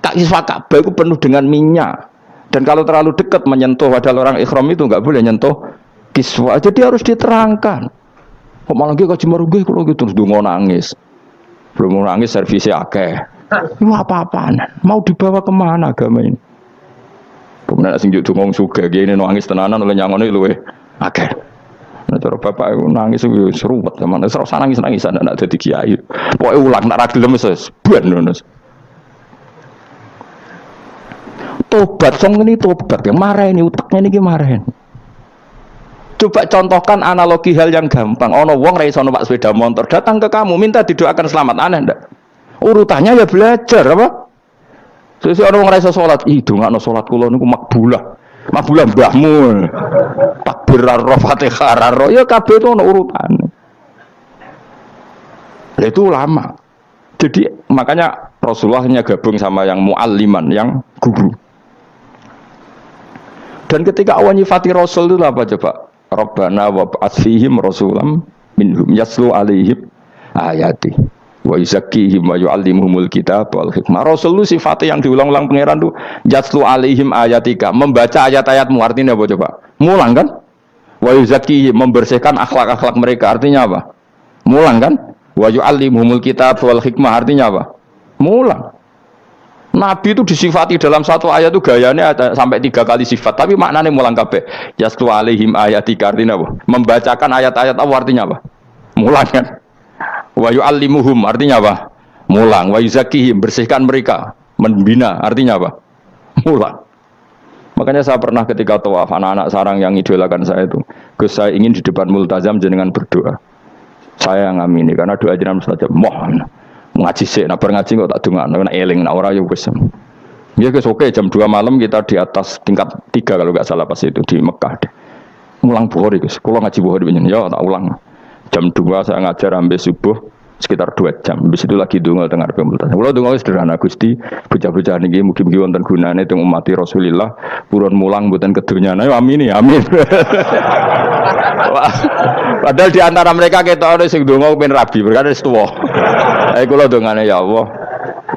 Kiswah Ka'bah itu penuh dengan minyak. Dan kalau terlalu dekat menyentuh, padahal orang ikhram itu nggak boleh nyentuh kiswah. Jadi harus diterangkan. Kok malah kok cimerugih kalau gitu terus dungo nangis. Belum nangis servisnya akeh. Itu apa-apaan? Mau dibawa kemana agama ini? Kemudian sing juk dungong sugih gini nangis tenanan oleh nyangone luwe akeh. Nah cara bapak itu nangis itu seruwet zaman wis ora nangis anak dadi kiai. Pokoke ulang nak ra gelem wis ben ngono. Tobat song ini tobat yang marah ini utaknya ini marah. Coba contohkan analogi hal yang gampang. Ono wong ra iso numpak sepeda motor, datang ke kamu minta didoakan selamat, aneh ndak? Urutannya ya belajar apa? Sesuk ono wong ra iso salat, ih dongakno salat kula niku makbulah. Makbulah mbahmu. Takbir ar Fatihah ar ya kabeh itu ono urutane. Itu lama. Jadi makanya Rasulullah hanya gabung sama yang mualliman, yang guru. Dan ketika awan nyifati Rasul itu apa coba? Rabbana wa ba'ats fihim rasulam minhum yaslu alaihim ayati wa yuzakkihim wa yu'allimuhumul kitab wal hikmah. Rasul itu sifatnya yang diulang-ulang pangeran itu yaslu alaihim ayatika, membaca ayat-ayatmu, artinya apa coba? Mulang kan? Wa yuzakkihim, membersihkan akhlak-akhlak mereka, artinya apa? Mulang kan? Wa yu'allimuhumul kitab wal hikmah, artinya apa? Mulang. Nabi itu disifati dalam satu ayat itu gayanya ada sampai 3 kali sifat, tapi maknanya mulang kabeh. Yaslu alaihim ayatika, artinya apa? Membacakan ayat-ayat apa, artinya apa? Mulang kan? Wa yu'allimuhum, artinya apa? Mulang. Wa yuzakkihim, bersihkan mereka, membina, artinya apa? Mulang. Makanya saya pernah ketika tawaf, anak-anak sarang yang idolakan saya itu, Gus, saya ingin di depan multazam jenengan berdoa. Saya ngamini karena doa jenengan saja mohon. Ngaji sih, nak ngaji kok tak dongakno, nak eling, nak ora ya wis. Ya guys, oke, jam 2 malam kita di atas tingkat 3 kalau nggak salah pas itu di Mekah deh. Mulang Bukhari guys, kalau ngaji Bukhari begini, ya tak ulang. Jam 2 saya ngajar sampai subuh sekitar 2 jam. Habis itu lagi donga tengah pemultasan. Kalau donga sederhana Gusti, bocah-bocah niki mugi-mugi wonten gunane teng umat Rasulillah, purun mulang mboten kedunyane. Amin ya, amin. Padahal di antara mereka kita ada sing donga ben rabi, berkata wis tuwa. Kula dongane ya Allah,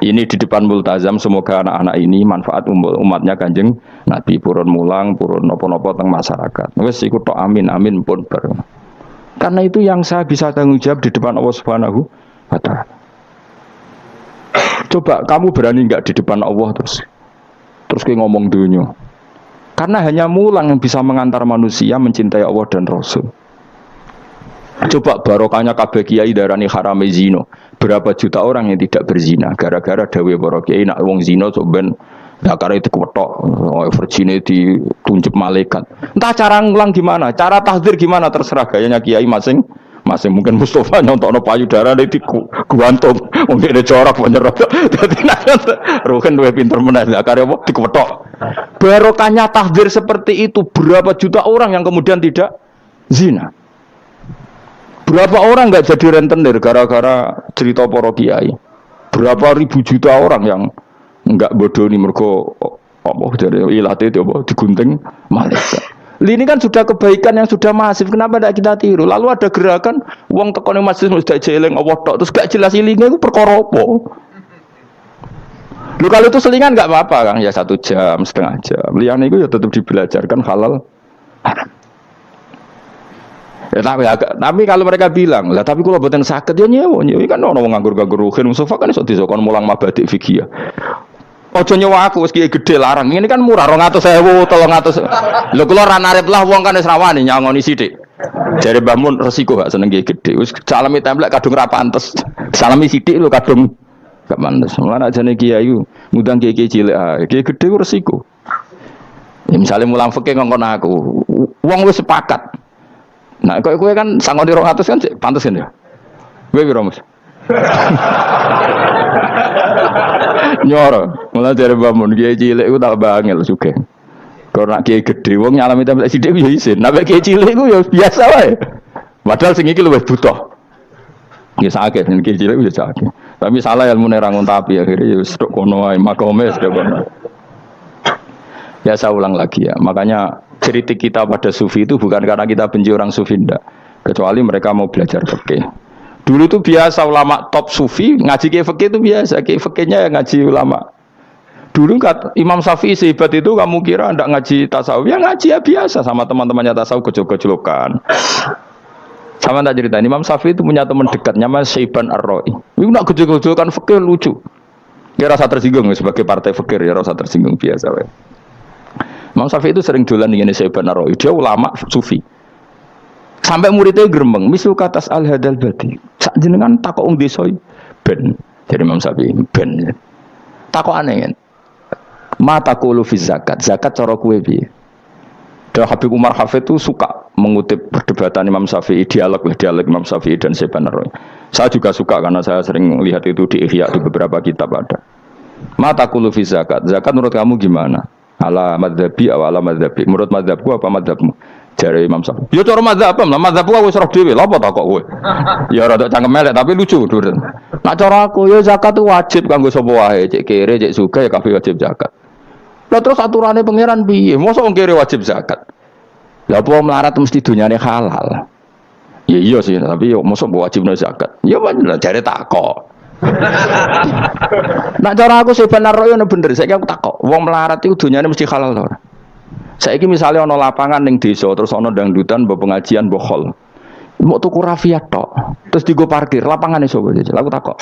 ini di depan multazam semoga anak-anak ini manfaat umatnya Kanjeng Nabi, purun mulang, purun napa-napa teng masyarakat. Wis iku tok amin amin pun bareng. Karena itu yang saya bisa tanggung jawab di depan Allah Subhanahu wa Ta'ala. Coba kamu berani enggak di depan Allah terus kayak ngomong dunia. Karena hanya mulang yang bisa mengantar manusia mencintai Allah dan Rasul. Coba barokahnya kabeh kiai darani harame zina. Berapa juta orang yang tidak berzina gara-gara dawe para kiai nak wong zina sok ben zakare itu kwetok, virgine ditunjuk malaikat. Entah cara ngulang gimana, cara tahdzir gimana terserah gayanya kiai masing-masing. Mungkin Mustafa nyontokno payudara di guantung, mungkin ada corak penyerot. Dadi nek rohen duwe pinter meneh zakare apa dikwetok. Barokahnya tahdzir seperti itu, berapa juta orang yang kemudian tidak zina. Berapa orang enggak jadi rentenir gara-gara cerita para kiai. Berapa ribu juta orang yang enggak bodoh nih mergo apa dari ilate itu apa digunting malaikat. Ini kan sudah kebaikan yang sudah masif, kenapa tidak kita tiru? Lalu ada gerakan uang tekone masjid sudah jeleng Allah tok terus gak jelas ilingnya itu perkara apa? Lu kalau itu selingan enggak apa-apa Kang, ya 1 jam, setengah jam. Liyane itu ya tetap dibelajarkan halal haram. Ya, tapi kalau mereka bilang, lah tapi kalau buatan sakit ya nyewa kan orang nganggur-nganggur ruhin, Mustafa kan iso disokon mulang mabadik fikih. Ojo nyewa aku wis kiye gede larang. Ini kan murah 200.000, 300. Lho kula ra narep lah wong kan wis rawani nyangoni sithik. Jare Mbah Mun resiko gak seneng kiye gede. Wis salami templek kadung ra pantes. Salami sithik lho kadung gak pantes. Mulane ajane kiai ngundang kiye cilik ae. Kiye gede ku resiko. Ya misale mulang fikih ngongkon aku. Wong wis sepakat. Nah, kowe kan sangoni 200 kan pantes kan ya. Kowe piro Mas? Nyoro, mulai dari bangun kiai cilik itu tak bangil juga. Kalau nak kiai gede, wong nyalami template sidik ya isin. Nak kiai cilik itu ya biasa wae. Padahal sing iki luwih butuh. Ya sakit, sing kiai cilik ya sakit. Tapi salah ilmu nerangun tapi akhirnya ya sedok kono wae makome sedok kono. Ya saya ulang lagi ya. Makanya kritik kita pada sufi itu bukan karena kita benci orang sufi ndak. Kecuali mereka mau belajar fikih. Dulu tuh biasa ulama top sufi ngaji kiai fikih itu biasa, kiai fikihnya yang ngaji ulama. Dulu kan Imam Syafi'i sehebat itu kamu kira ndak ngaji tasawuf? Ya ngaji ya biasa sama teman-temannya tasawuf gejol-gejolokan. Sama tak cerita, Imam Syafi'i itu punya teman dekat namanya Syaiban Ar-Ra'i. Itu nak gejol-gejolokan fikih lucu. Dia rasa tersinggung sebagai partai fikih, ya rasa tersinggung biasa. We. Imam Syafi'i itu sering dolan dengan Syaiban Ar-Ra'i. Dia ulama sufi. Sampai muridnya gerembeng, misu katas al-hadal badi. Sak jenengan takok wong desa ben. Jadi Imam Syafi'i ben. Takok aneh kan. Mata qulu fi zakat. Zakat cara kowe piye? Dan Habib Umar Hafid itu suka mengutip perdebatan Imam Syafi'i, dialog Imam Syafi'i dan Syaiban Ar-Ra'i. Saya juga suka karena saya sering lihat itu di Ihya di beberapa kitab ada. Mata qulu fi zakat. Zakat menurut kamu gimana? Ala madzhabi atau ala madzhabi? Menurut madzhabku apa madzhabmu? Jare Imam Syafi'i. Ya cara madzhab apa? Madzhabku wis roh dhewe. Lha apa tak kok kowe? Ya rada cangkem elek tapi lucu durun. Nak cara aku ya zakat itu wajib kanggo sapa wae, cek kere, cek sugih ya kabeh wajib zakat. Lah terus aturane pangeran piye? Mosok wong kere wajib zakat. Lah apa melarat mesti dunyane halal. Ya iya sih, tapi yo mosok wajibno zakat. Ya bener jare takok. Nak cara aku sebenarnya yo bener, saiki aku takok. Wong melarat iku dunyane mesti halal to ora? Saiki misalnya ana lapangan ning desa terus ana dangdutan mbok pengajian mbok khol. Mbok tuku rafiat tok. Terus digo parkir, lapangane sapa jajal? Aku takok.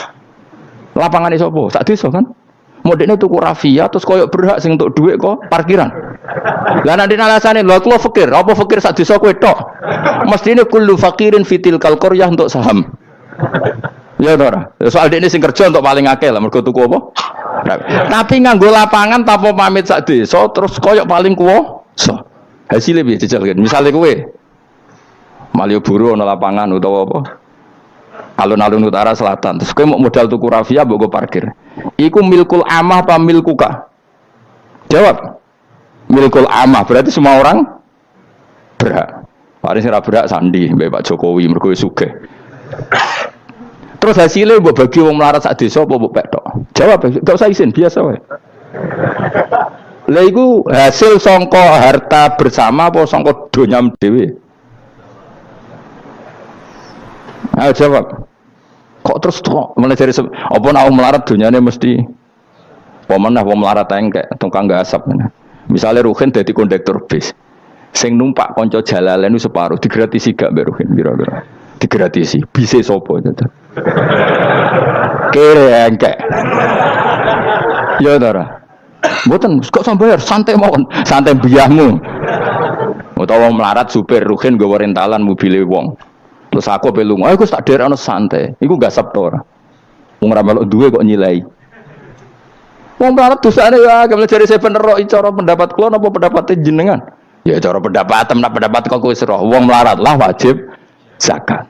Lapangane sapa? Sak desa kan? Modene tuku rafiat terus koyo berhak sing entuk dhuwit kok parkiran. Lah nek alasane lho kula fakir, apa fakir sak desa kowe tok? Mestine kullu faqirin fitil qaryah untuk saham. Ya ora. Soal dekne sing kerja untuk paling akeh lah mergo tuku apa? Tapi nganggo lapangan tanpa pamit sak desa terus koyo paling kuwasa. Hasilnya piye jajal kan? Misale kowe Malioboro ana lapangan utawa apa? Alun-alun utara selatan. Terus kowe mau modal tuku rafia mbok go parkir. Iku milkul amah apa milkuka? Jawab. Milkul amah berarti semua orang berhak. Paling sing ora berhak sandi mbek Pak Jokowi mergo sugih. Terus hasilnya mbok bagi wong melarat sak desa apa mbok pek tok? Jawab, enggak usah izin, biasa wae. Lah iku hasil sangka harta bersama apa sangka donyam dhewe? Ayo jawab. Kok terus kok mulai dari apa nak wong melarat dunyane mesti pemenah wong melarat engkek tukang gasap. Misalnya Ruhin dadi kondektur bis. Sing numpak kanca jalalen itu separuh digratisi gak mbek Ruhin kira-kira. Digratisi. Bise sapa itu? Kere engkek. Ya ora. Mboten kok sambayar santai mawon, santai biahmu. Utawa melarat supir Ruhin nggawa rentalan mobile wong. Terus aku pelu, aku tak derekno santai. Iku gasap to ora. Wong ora melok duwe kok nyilai. Wong melarat dosane ya gamel jare saya bener cara pendapat kula napa pendapat jenengan? Ya cara pendapat nak pendapat kok wis roh. Wong melarat lah wajib zakat.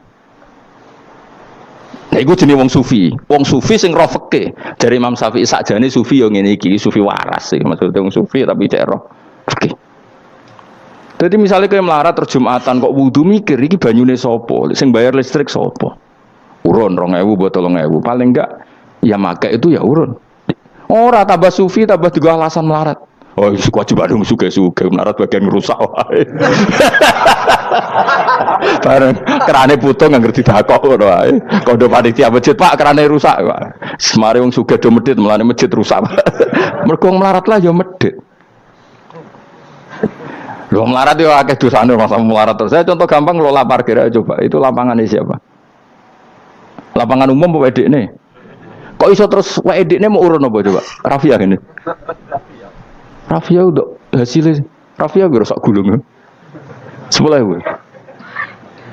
Nah iku jenenge wong sufi. Wong sufi sing roh fikih. Dari Imam Syafi'i sakjane sufi yo ngene iki, sufi waras sih. Maksudnya wong sufi tapi cek roh fikih. Jadi misalnya kayak melarat terus Jumatan kok wudu mikir iki banyune sapa? Sing bayar listrik sapa? Urun 2.000 buat 3.000. Paling enggak ya make itu ya urun. Ora tambah sufi tambah juga alasan melarat. Oh, kewajiban dong suge-suge melarat bagian rusak wae. Bareng kerane putung nggak ngerti dakok ngono wae. Kondo panitia masjid, Pak, kerane rusak, Pak. Semare wong sugih do medhit, melane masjid rusak. Mergo melarat lah ya medhit. Lho melarat yo akeh dosane masa melarat terus. Saya contoh gampang ngelola parkir aja coba. Itu lapangannya siapa? Lapangan umum apa edekne? Kok iso terus wae edekne mau urun apa coba? Rafia gini. Rafia udah hasilnya. Rafia gue rusak gulung. 10.000.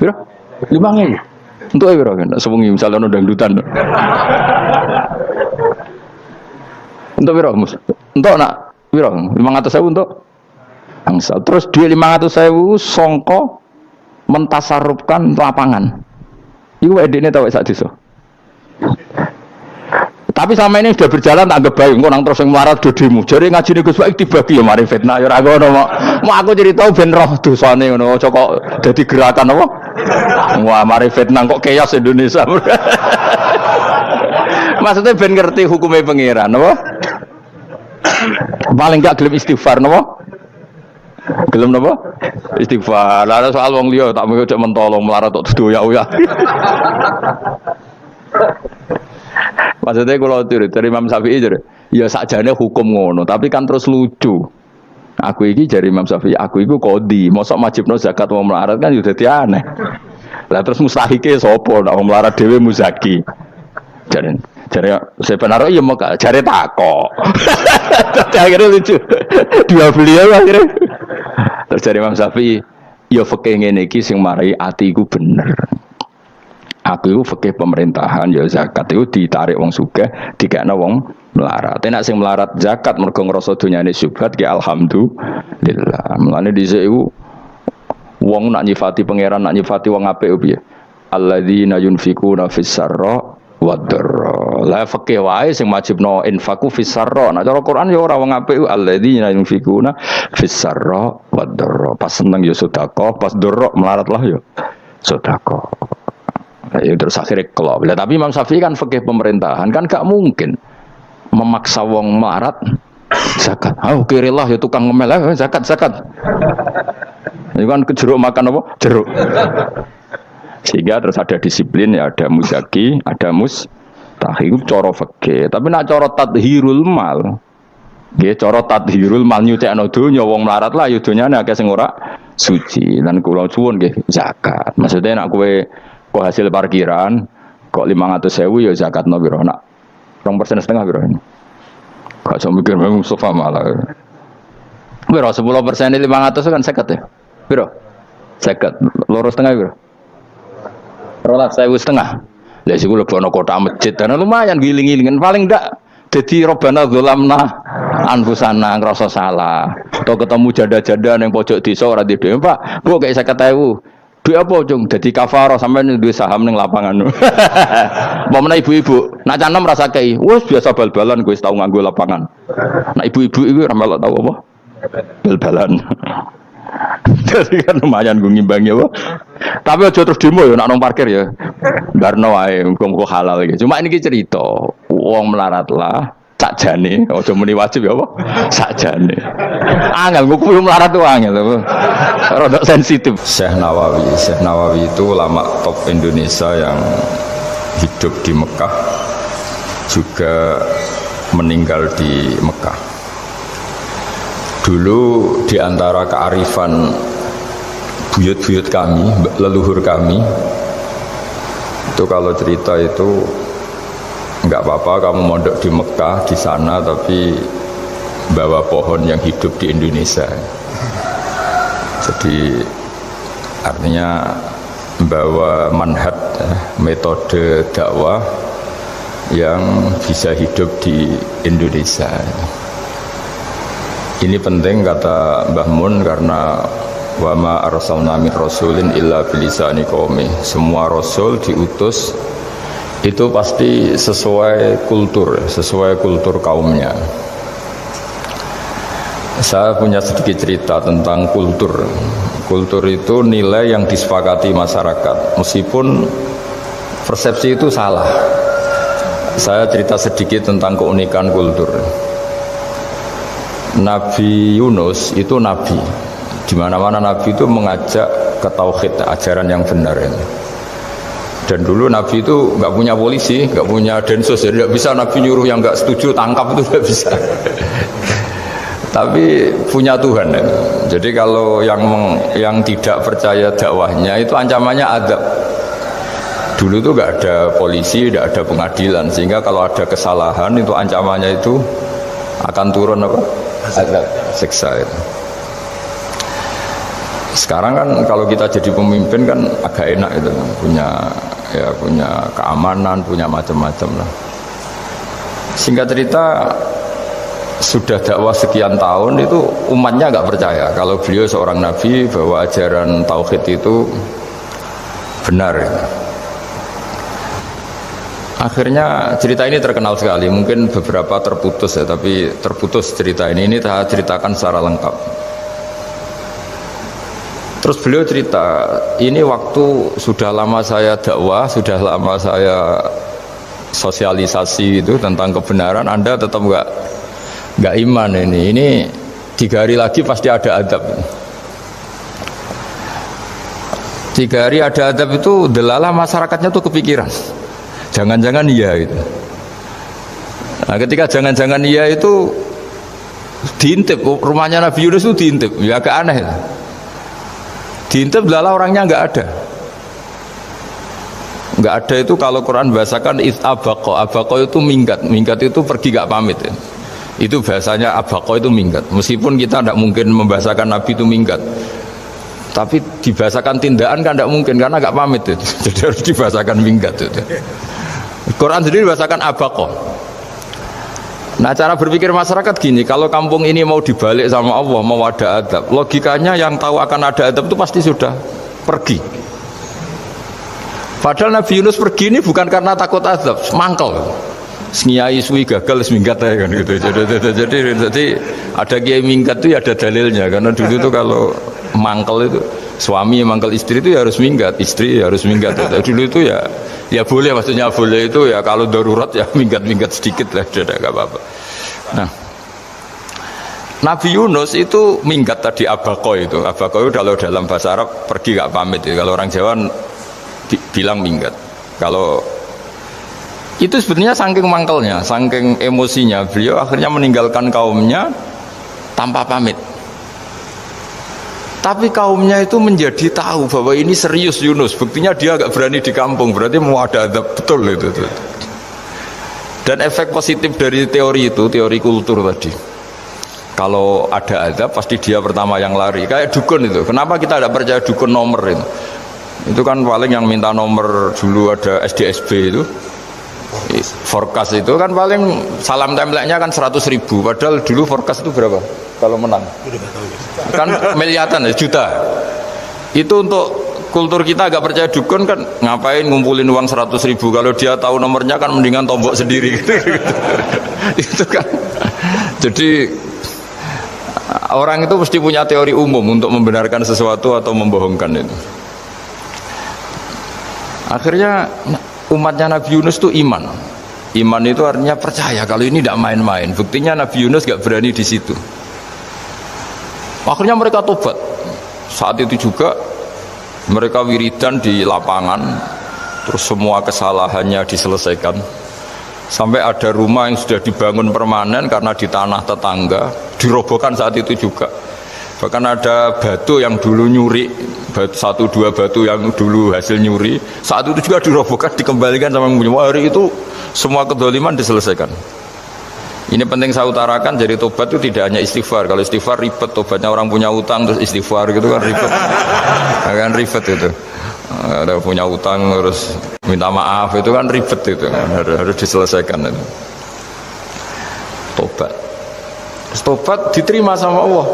Piro? 5.000. Untuk piro kan? Sewengi misalnya ono dangdutan. Untuk piro, Mus? Untuk nak piro? 500.000 untuk angsal. Terus duit 500.000 songko mentasarufkan lapangan. Iku edine tau sak desa. Tapi sama ini sudah berjalan tak anggap baik. Engko nang terus yang melarat do demo. Jare ngajine Gus Baik dibagi ya mari fitnah ya ora ngono mau aku cerita ben roh dosane ngono aja kok dadi gerakan apa? Wah mari fitnah kok chaos Indonesia. Maksudnya ben ngerti hukumnya pangeran apa? Paling gak gelem istighfar napa? Gelem napa? Istighfar. Lah soal wong liya tak mung cek mentolong melarat tok doya-uya. Maksudnya kalau dari Imam Syafi'i jadi, ya sakjane hukum ngono, tapi kan terus lucu. Aku iki dari Imam Syafi'i, aku iku kodi, mosok wajibno zakat wong melarat kan yo dadi aneh. Lah terus mustahike sapa nek wong melarat dhewe muzaki. Jare sebenarnya iya mau jare takok. Akhirnya lucu. Dua beliau akhirnya. Terus dari Imam Syafi'i, ya fikih ngene iki sing marai atiku bener. Aku itu fikih pemerintahan ya zakat itu ditarik wong sugih dikekno wong melarat. Nek sing melarat zakat mergo ngrasa donyane syubhat ki alhamdulillah. Mulane dhisik iku wong nak nyifati pangeran nak nyifati wong apik piye? Alladzina yunfikuna fis sarra wad dharra. La fikih wae sing wajibno infaku fis sarra. Nah cara Quran ya ora wong apik alladzina yunfikuna fis sarra wad dharra. Pas seneng ya sedekah, pas dharra melarat lah ya sedekah. Ya terus akhirnya kelop. Tapi Imam Syafi'i kan fikih pemerintahan kan gak mungkin memaksa wong melarat zakat. Oh kirilah ya tukang ngemel zakat. Ini kan jeruk makan apa? Jeruk. Sehingga terus ada disiplin ya, ada muzaki, ada mustahil cara fikih. Tapi nak cara tadhirul mal. Nggih cara tadhirul mal nyucikno donya wong melarat lah ya donyane akeh sing ora suci. Lan kula suwun nggih zakat. Maksudnya nak kowe kok hasil parkiran kok 500.000 ya zakatno piro nak 2,5% piro ini gak usah mikir Mustafa malah piro 10% 500 kan 50 ya piro 50 2,5 piro 2,5 lah sik kula bono kota masjid dan lumayan giling-gilingan paling ndak dadi robana zalamna anfusana ngrasa salah atau ketemu janda-janda ning pojok desa ora di dhewe Pak Bu kayak 50.000 duit apa cung? Jadi kafarah sampai duit saham neng lapangan. Mau ibu-ibu, nak canem rasa kei, wes biasa bal-balan gue tahu nganggo lapangan. Nah ibu-ibu itu ramal tahu apa? Bal-balan. Jadi kan lumayan gue ngimbangi apa. Tapi aja terus demo ya, nak nong parkir ya. Barno wae, muga halal gitu. Cuma ini cerita, uang melarat lah. Sakjane, ojo muni wajib ya apa? Sakjane. Angel kuwi melarat tuh angel. Rodok sensitif. Syekh Nawawi itu ulama top Indonesia yang hidup di Mekah juga meninggal di Mekah. Dulu di antara kearifan buyut-buyut kami, leluhur kami itu kalau cerita itu enggak apa-apa kamu mondok di Mekah di sana tapi bawa pohon yang hidup di Indonesia. Jadi artinya bawa manhaj metode dakwah yang bisa hidup di Indonesia. Ini penting kata Mbah Mun karena wa ma arsalna min rasulin illa bilisani qaumi. Semua rasul diutus itu pasti sesuai kultur kaumnya. Saya punya sedikit cerita tentang kultur. Kultur itu nilai yang disepakati masyarakat, meskipun persepsi itu salah. Saya cerita sedikit tentang keunikan kultur. Nabi Yunus itu nabi. Di mana-mana nabi itu mengajak ke tauhid, ajaran yang benar ini. Dan dulu Nabi itu nggak punya polisi, nggak punya densus, jadi nggak bisa Nabi nyuruh yang nggak setuju tangkap itu nggak bisa. Tapi punya Tuhan. Ya. Jadi kalau yang tidak percaya dakwahnya itu ancamannya adab. Dulu itu nggak ada polisi, nggak ada pengadilan, sehingga kalau ada kesalahan itu ancamannya itu akan turun apa? Adab, siksa itu. Sekarang kan kalau kita jadi pemimpin kan agak enak itu, punya keamanan, punya macam-macam lah. Singkat cerita sudah dakwah sekian tahun itu umatnya nggak percaya kalau beliau seorang nabi bahwa ajaran tauhid itu benar. Akhirnya cerita ini terkenal sekali, mungkin beberapa terputus ya, tapi terputus cerita ini saya ceritakan secara lengkap. Terus beliau cerita, ini waktu sudah lama saya dakwah, sudah lama saya sosialisasi itu tentang kebenaran, Anda tetap nggak iman ini 3 hari lagi pasti ada adab. 3 hari ada adab itu delalah masyarakatnya tuh kepikiran. Jangan-jangan iya itu. Nah, ketika jangan-jangan iya itu diintip, rumahnya Nabi Yunus itu diintip, ya agak aneh. Diintip delalah orangnya nggak ada. Nggak ada itu kalau Quran bahasakan abaqo itu minggat itu pergi nggak pamit ya. Itu bahasanya abaqo itu minggat. Meskipun kita tidak mungkin membahasakan Nabi itu minggat, tapi dibahasakan tindakan kan tidak mungkin karena nggak pamit itu. Jadi harus dibahasakan minggat itu. Quran sendiri bahasakan abaqo. Nah, cara berpikir masyarakat gini, kalau kampung ini mau dibalik sama Allah, mau ada adab, logikanya yang tahu akan ada adab itu pasti sudah pergi. Padahal Nabi Yunus pergi ini bukan karena takut azab, mangkel. Sengiai suwi gagal seminggat ya kan gitu. Jadi ada kiai minggat itu ya ada dalilnya, karena dulu itu kalau mangkel itu suami mangkel istri itu ya harus minggat, istri ya harus minggat. Dulu itu ya boleh, maksudnya boleh itu ya kalau darurat ya minggat sedikit lah, tidak apa-apa. Nah, Nabi Yunus itu minggat tadi abaqo itu kalau dalam bahasa Arab pergi gak pamit ya. Kalau orang Jawa bilang minggat. Kalau itu sebenarnya saking mangkelnya, saking emosinya, beliau akhirnya meninggalkan kaumnya tanpa pamit. Tapi kaumnya itu menjadi tahu bahwa ini serius Yunus, buktinya dia agak berani di kampung, berarti mau ada adab betul itu. Dan efek positif dari teori itu, teori kultur tadi, kalau ada adab pasti dia pertama yang lari, kayak dukun itu. Kenapa kita tidak percaya dukun nomor itu? Itu kan paling yang minta nomor dulu ada SDSB itu, forecast itu kan paling salam template-nya kan 100.000, padahal dulu forecast itu berapa kalau menang? Kan miliaran ya, juta. Itu untuk kultur kita agak percaya dukun kan, ngapain ngumpulin uang 100.000, kalau dia tahu nomornya kan mendingan tombok sendiri gitu. Itu kan jadi orang itu mesti punya teori umum untuk membenarkan sesuatu atau membohongkan itu. Akhirnya umatnya Nabi Yunus itu iman. Iman itu artinya percaya kalau ini tidak main-main. Buktinya Nabi Yunus gak berani di situ. Akhirnya mereka tobat. Saat itu juga mereka wiridan di lapangan, terus semua kesalahannya diselesaikan. Sampai ada rumah yang sudah dibangun permanen karena di tanah tetangga, dirobohkan saat itu juga. Bahkan ada batu yang dulu nyuri, 1-2 batu yang dulu hasil nyuri, saat itu juga dirobohkan, dikembalikan sama yang punya. Hari itu semua kedoliman diselesaikan. Ini penting saya utarakan, jadi tobat itu tidak hanya istighfar. Kalau istighfar ribet, tobatnya orang punya utang terus istighfar gitu kan ribet. Kan ribet itu. Ada punya utang terus minta maaf itu kan ribet itu, harus diselesaikan itu. Tobat diterima sama Allah.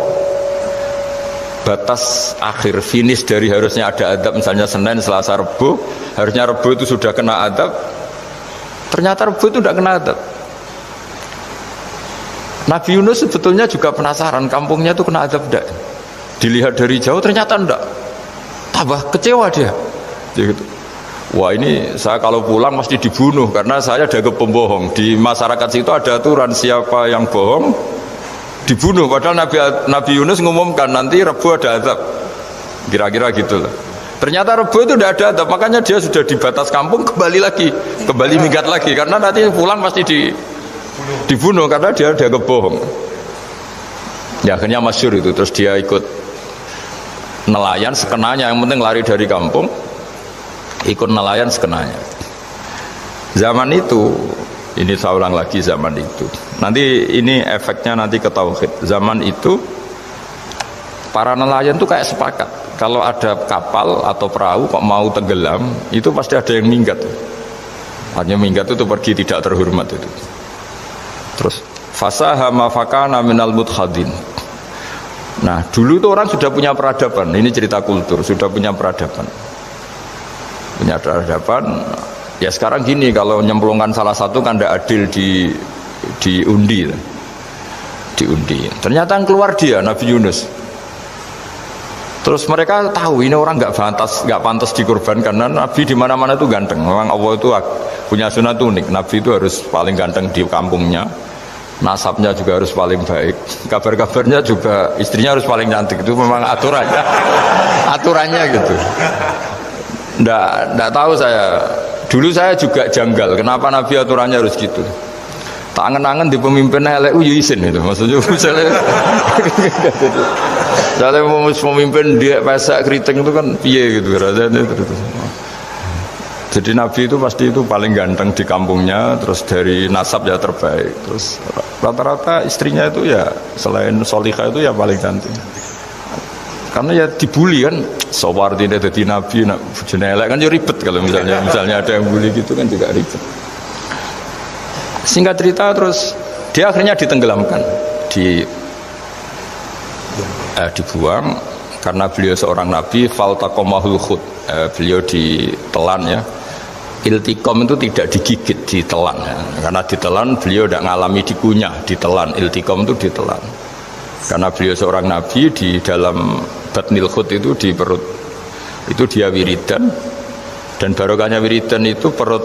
Batas akhir finish dari harusnya ada adab, misalnya Senin, Selasa, Rebu, harusnya Rebu itu sudah kena adab, ternyata Rebu itu tidak kena adab. Nabi Yunus sebetulnya juga penasaran kampungnya itu kena adab tidak, dilihat dari jauh ternyata tidak, tambah kecewa dia gitu. Wah, ini saya kalau pulang mesti dibunuh karena saya dianggap pembohong. Di masyarakat situ ada aturan siapa yang bohong dibunuh, padahal Nabi Yunus ngumumkan nanti Rebu ada adab, kira-kira gitu lah. Ternyata Rebu itu tidak ada adab, makanya dia sudah di batas kampung, kembali minggat lagi, karena nanti pulang pasti dibunuh karena dia dianggap bohong. Ya akhirnya masyhur itu, terus dia ikut nelayan sekenanya, yang penting lari dari kampung, ikut nelayan sekenanya. Zaman itu, ini saya ulang lagi, zaman itu nanti ini efeknya nanti ke tauhid. Zaman itu para nelayan tuh kayak sepakat kalau ada kapal atau perahu kok mau tenggelam itu pasti ada yang minggat. Hanya minggat itu pergi tidak terhormat itu. Terus fasahama fakana minal mudkhadin. Nah dulu itu orang sudah punya peradaban, ini cerita kultur, sudah punya peradaban. Ya sekarang gini, kalau nyemplungkan salah satu kan tidak adil diundi. Ternyata yang keluar dia Nabi Yunus. Terus mereka tahu ini orang nggak pantas dikorbankan karena Nabi di mana-mana itu ganteng. Memang Allah itu punya sunat unik. Nabi itu harus paling ganteng di kampungnya, nasabnya juga harus paling baik, kabar-kabarnya juga istrinya harus paling cantik. Itu memang aturannya gitu. Nggak tahu saya. Dulu saya juga janggal, kenapa Nabi aturannya harus gitu. Tak angen-angen di pemimpin LU izin itu, maksudnya misalnya mau memimpin dia pesak keriting itu kan piye gitu rasanya itu. Jadi Nabi itu pasti itu paling ganteng di kampungnya, terus dari nasab ya terbaik, terus rata-rata istrinya itu ya selain solihah itu ya paling cantik. Karena ya dibully kan, Sawardi ini jadi Nabi, bujune elek kan ya ribet kalau misalnya ada yang bully gitu kan juga ribet. Singkat cerita terus dia akhirnya ditenggelamkan, dibuang karena beliau seorang nabi. Faltaqamahul khut, beliau ditelan ya. Iltiqam itu tidak digigit, ditelan ya. Karena ditelan beliau tidak ngalami dikunyah, ditelan. Iltiqam itu ditelan. Karena beliau seorang nabi, di dalam batnil khut itu di perut itu dia wiridan, dan barokahnya wiridan itu perut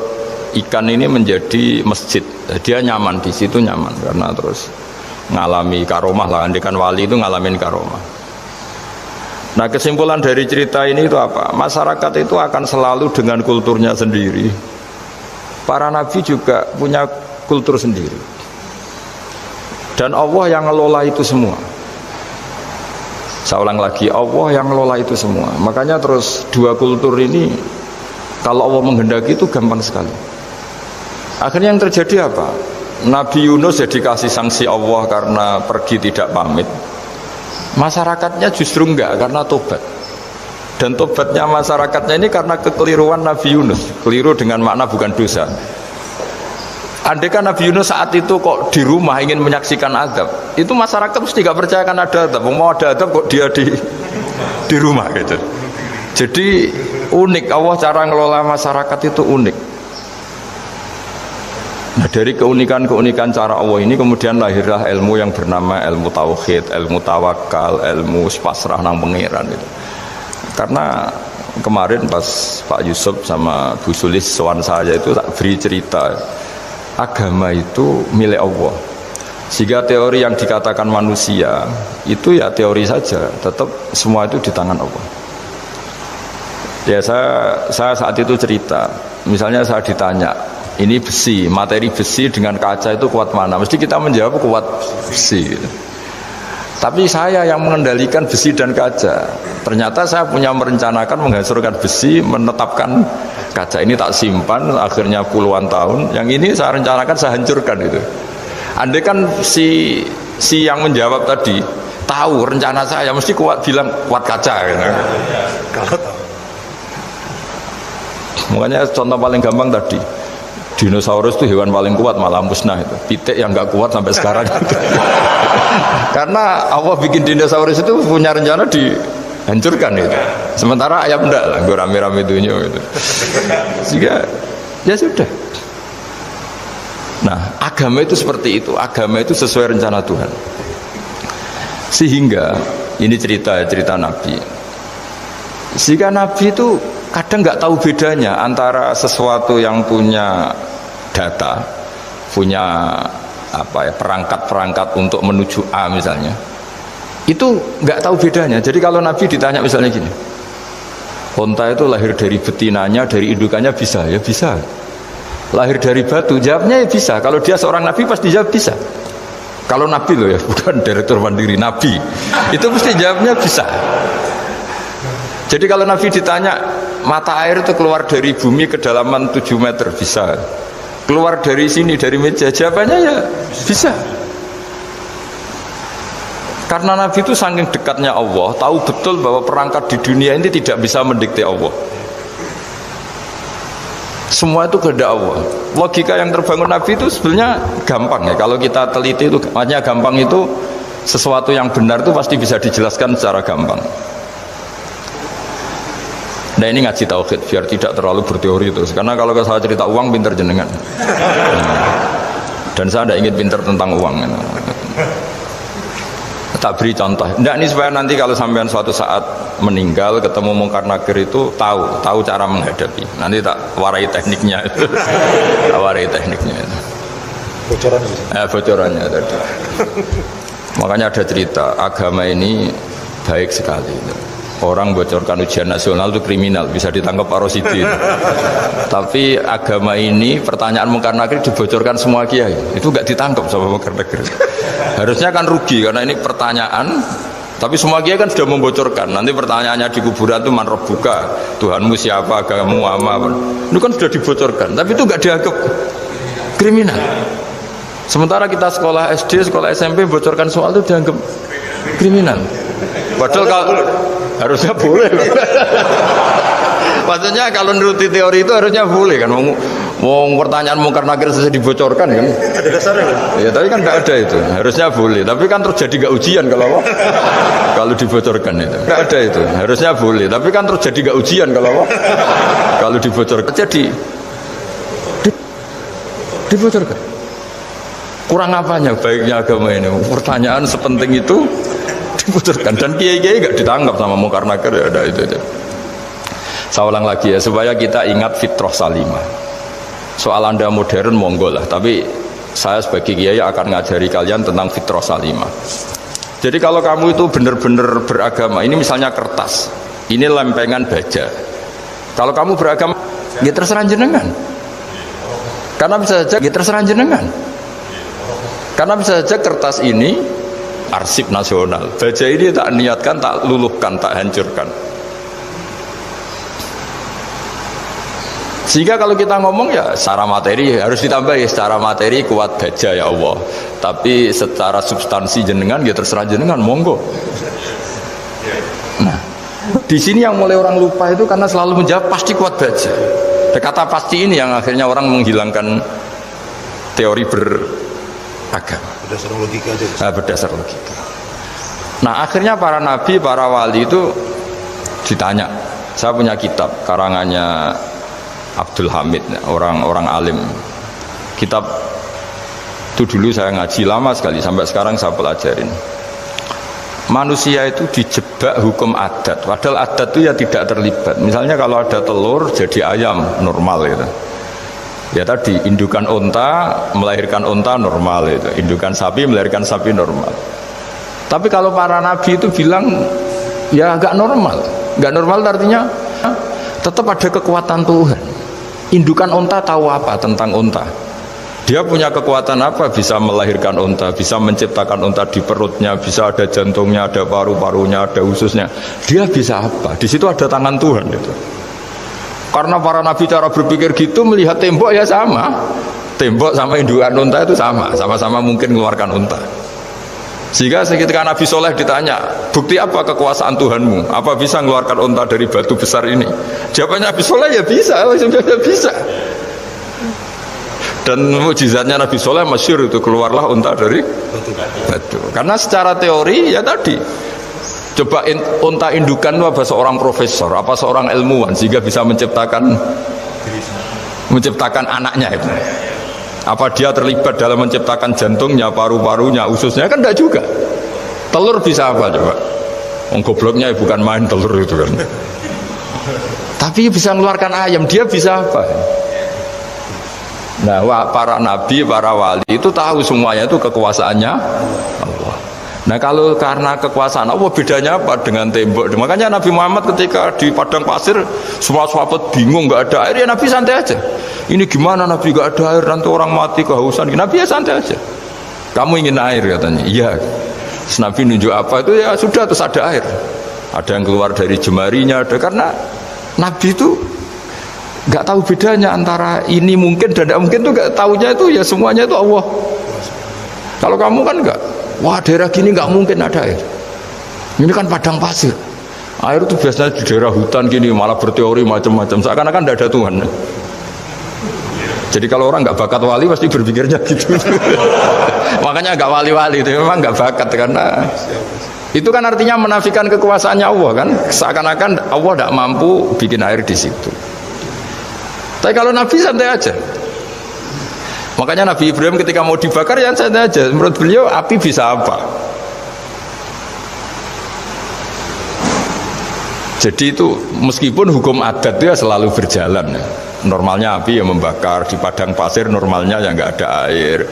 ikan ini menjadi masjid. Dia nyaman di situ, nyaman karena terus ngalami karomah lah. Andikan wali itu ngalamin karomah. Nah, kesimpulan dari cerita ini itu apa? Masyarakat itu akan selalu dengan kulturnya sendiri. Para nabi juga punya kultur sendiri. Dan Allah yang ngelola itu semua. Saya ulang lagi, Allah yang ngelola itu semua. Makanya terus dua kultur ini kalau Allah menghendaki itu gampang sekali. Akhirnya yang terjadi apa? Nabi Yunus ya dikasih sanksi Allah karena pergi tidak pamit. Masyarakatnya justru enggak, karena tobat. Dan tobatnya masyarakatnya ini karena kekeliruan Nabi Yunus. Keliru dengan makna bukan dosa. Andai kan Nabi Yunus saat itu kok di rumah ingin menyaksikan azab, itu masyarakat mesti gak percaya kan ada azab. Mau ada azab kok dia di rumah gitu. Jadi unik, Allah cara ngelola masyarakat itu unik. Nah, dari keunikan cara Allah ini kemudian lahirlah ilmu yang bernama ilmu tauhid, ilmu tawakal, ilmu pasrah nang pangeran itu. Karena kemarin pas Pak Yusuf sama Bu Sulis sowan saya itu tak beri cerita, agama itu milik Allah. Sehingga teori yang dikatakan manusia itu ya teori saja, tetap semua itu di tangan Allah. Ya saya saat itu cerita, misalnya saya ditanya, ini besi, materi besi dengan kaca itu kuat mana? Mesti kita menjawab kuat besi. Tapi saya yang mengendalikan besi dan kaca. Ternyata saya punya merencanakan menghancurkan besi, menetapkan kaca ini tak simpan, akhirnya puluhan tahun. Yang ini saya rencanakan saya hancurkan itu. Andai kan si yang menjawab tadi tahu rencana saya, mesti kuat bilang kuat kaca. Gitu. Makanya contoh paling gampang tadi, dinosaurus itu hewan paling kuat, malah musnah itu. Pitik yang nggak kuat sampai sekarang. Karena Allah bikin dinosaurus itu punya rencana dihancurkan itu. Sementara ayam enggak lah, gue rame-rame dunia itu. Sehingga ya sudah. Nah, agama itu seperti itu. Agama itu sesuai rencana Tuhan. Sehingga ini cerita Nabi. Sehingga Nabi itu kadang nggak tahu bedanya antara sesuatu yang punya data, punya perangkat-perangkat untuk menuju A misalnya, itu nggak tahu bedanya. Jadi kalau Nabi ditanya misalnya gini, onta itu lahir dari betinanya, dari indukannya bisa? Ya bisa. Lahir dari batu, jawabnya ya bisa. Kalau dia seorang Nabi pasti jawab bisa. Kalau Nabi loh ya, bukan direktur mandiri, Nabi, itu mesti jawabnya bisa. Jadi kalau Nabi ditanya, mata air itu keluar dari bumi kedalaman 7 meter, bisa. Keluar dari sini, dari meja, jawabannya ya bisa. Karena Nabi itu saking dekatnya Allah, tahu betul bahwa perangkat di dunia ini tidak bisa mendikte Allah. Semua itu kehendak Allah. Logika yang terbangun Nabi itu sebenarnya gampang ya. Kalau kita teliti itu, makanya gampang itu sesuatu yang benar itu pasti bisa dijelaskan secara gampang. Nah ini ngaji tauhid biar tidak terlalu berteori terus. Karena kalau saya cerita uang pinter jenengan. Dan saya tidak ingin pinter tentang uang. Tak beri contoh. Tidak, ini supaya nanti kalau sampean suatu saat meninggal ketemu mungkar nakir itu tahu cara menghadapi. Nanti tak warai tekniknya itu. Tak warai tekniknya itu. Bocorannya tadi. Makanya ada cerita agama ini baik sekali. Orang bocorkan ujian nasional itu kriminal, bisa ditangkap Pak Rosidin. Tapi agama ini pertanyaan Munkar Nakir dibocorkan semua kiai, itu nggak ditangkap sama Munkar Nakir. Harusnya kan rugi karena ini pertanyaan, tapi semua kiai kan sudah membocorkan. Nanti pertanyaannya di kuburan itu man rabbuka, Tuhanmu siapa, agamamu apa, itu kan sudah dibocorkan. Tapi itu nggak dianggap kriminal. Sementara kita sekolah SD, sekolah SMP bocorkan soal itu dianggap kriminal. Padahal kalau harusnya boleh. Maksudnya kalau menuruti teori itu harusnya boleh kan. Wong pertanyaan Munkar Nakir saja dibocorkan kan. Ada dasarnya kan? Ya tapi kan tidak ada itu. Harusnya boleh. Tapi kan terus jadi nggak ujian kalau dibocorkan itu. Tidak ada itu. Harusnya boleh. Tapi kan terus jadi nggak ujian kalau dibocorkan. Jadi dibocorkan. Kurang apanya baiknya agama ini? Pertanyaan sepenting itu dibocorkan dan kiai-kiai gak ditangkap sama Munkar Nakir, ya ada itu. Saya ulang lagi ya supaya kita ingat fitrah salimah. Soal Anda modern monggo lah, tapi saya sebagai kiai akan ngajari kalian tentang fitrah salimah. Jadi kalau kamu itu benar-benar beragama, ini misalnya kertas, ini lempengan baja. Kalau kamu beragama, ya terserah jenengan. Karena bisa saja ya terserah jenengan. Karena bisa saja kertas ini arsip nasional, baja ini tak niatkan, tak luluhkan, tak hancurkan. Sehingga kalau kita ngomong ya secara materi harus ditambah ya, secara materi kuat baja ya Allah, tapi secara substansi jenengan ya terserah jenengan, monggo. Nah, di sini yang mulai orang lupa itu karena selalu menjawab pasti kuat baja. Kata pasti ini yang akhirnya orang menghilangkan teori beragama. Berdasar logika aja. Berdasar logika. Nah akhirnya para nabi, para wali itu ditanya. Saya punya kitab karangannya Abdul Hamid, orang alim. Kitab itu dulu saya ngaji lama sekali, sampai sekarang saya pelajarin. Manusia itu dijebak hukum adat, padahal adat itu ya tidak terlibat. Misalnya kalau ada telur jadi ayam normal gitu. Ya tadi indukan unta melahirkan unta normal itu, indukan sapi melahirkan sapi normal. Tapi kalau para nabi itu bilang ya nggak normal, nggak normal artinya tetap ada kekuatan Tuhan. Indukan unta tahu apa tentang unta? Dia punya kekuatan apa? Bisa melahirkan unta, bisa menciptakan unta di perutnya, bisa ada jantungnya, ada paru-parunya, ada ususnya. Dia bisa apa? Di situ ada tangan Tuhan itu. Karena para nabi cara berpikir gitu, melihat tembok ya sama. Tembok sama indukan unta itu sama-sama mungkin mengeluarkan unta. Sehingga ketika Nabi Soleh ditanya, bukti apa kekuasaan Tuhanmu? Apa bisa mengeluarkan unta dari batu besar ini? Jawabannya Nabi Soleh ya bisa, ya bisa. Dan mukjizatnya Nabi Soleh masyhur itu, keluarlah unta dari batu. Karena secara teori ya tadi, coba unta indukan itu apa seorang profesor, apa seorang ilmuwan sehingga bisa menciptakan anaknya itu. Apa dia terlibat dalam menciptakan jantungnya, paru-parunya, ususnya? Kan enggak juga. Telur bisa apa coba? Gobloknya bukan main telur itu kan. Tapi bisa mengeluarkan ayam, dia bisa apa? Nah, para nabi, para wali itu tahu semuanya itu kekuasaannya Allah. Nah, kalau karena kekuasaan Allah, bedanya apa dengan tembok? Makanya Nabi Muhammad ketika di padang pasir semua sahabat bingung, nggak ada air, ya Nabi santai aja. Ini gimana Nabi nggak ada air, nanti orang mati kehausan. Nabi ya santai aja. Kamu ingin air katanya? Iya. Terus Nabi nunjuk apa itu ya sudah, terus ada air. Ada yang keluar dari jemarinya, ada, karena Nabi itu nggak tahu bedanya antara ini mungkin dan tidak mungkin, tuh nggak tahunya itu ya semuanya itu Allah. Kalau kamu kan nggak. Wah, daerah gini nggak mungkin ada air. Ini kan padang pasir. Air itu biasanya di daerah hutan gini malah berteori macam-macam. Seakan-akan tidak ada Tuhan. Jadi kalau orang nggak bakat wali pasti berpikirnya gitu. Makanya nggak wali-wali itu memang nggak bakat, karena itu kan artinya menafikan kekuasaannya Allah kan. Seakan-akan Allah tidak mampu bikin air di situ. Tapi kalau Nabi santai aja. Makanya Nabi Ibrahim ketika mau dibakar ya santai aja. Menurut beliau api bisa apa? Jadi itu meskipun hukum adat itu ya selalu berjalan. Normalnya api ya membakar, di padang pasir normalnya ya nggak ada air,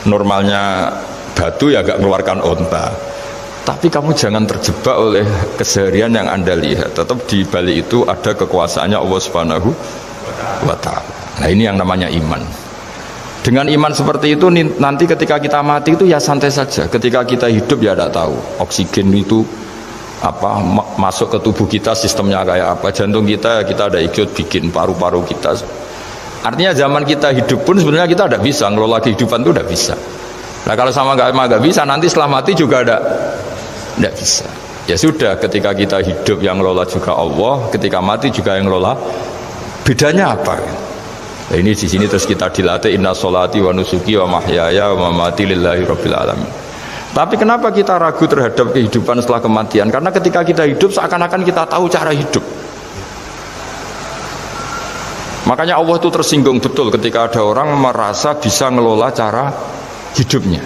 normalnya batu ya nggak mengeluarkan onta. Tapi kamu jangan terjebak oleh keseharian yang Anda lihat. Tetap di balik itu ada kekuasaannya Allah Subhanahu wa Ta'ala. Nah, ini yang namanya iman. Dengan iman seperti itu nanti ketika kita mati itu ya santai saja. Ketika kita hidup ya tidak tahu oksigen itu apa masuk ke tubuh kita sistemnya kayak apa. Jantung kita ada ikut bikin, paru-paru kita. Artinya zaman kita hidup pun sebenarnya kita tidak bisa ngelola kehidupan itu, tidak bisa. Nah kalau sama nggak bisa, nanti setelah mati juga tidak bisa. Ya sudah, ketika kita hidup yang ngelola juga Allah, ketika mati juga yang ngelola. Bedanya apa? Nah, ini di sini terus kita dilatih inna sholati wa nusuki wa mahyaya wa mamati lillahi rabbil alamin. Tapi kenapa kita ragu terhadap kehidupan setelah kematian? Karena ketika kita hidup seakan-akan kita tahu cara hidup. Makanya Allah itu tersinggung betul ketika ada orang merasa bisa ngelola cara hidupnya.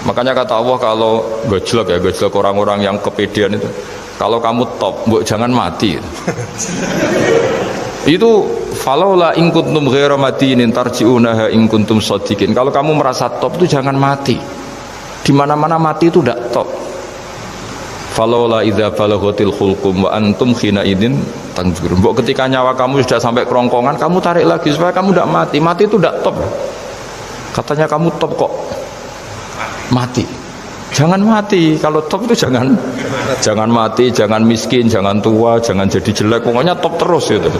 Makanya kata Allah kalau gojlok orang-orang yang kepedean itu, kalau kamu top, jangan mati. Itu falaula in kuntum ghaira madinin tarji'unaha in kuntum shadiqin. Kalau kamu merasa top itu jangan mati. Di mana-mana mati itu tidak top. Falaula idza balaghatil khulqum wa antum khina idin tanzurun. Mbok ketika nyawa kamu sudah sampai kerongkongan, kamu tarik lagi supaya kamu tidak mati. Mati itu tidak top. Katanya kamu top kok mati. Jangan mati. Kalau top itu jangan mati, jangan miskin, jangan tua, jangan jadi jelek. Pokoknya top terus itu.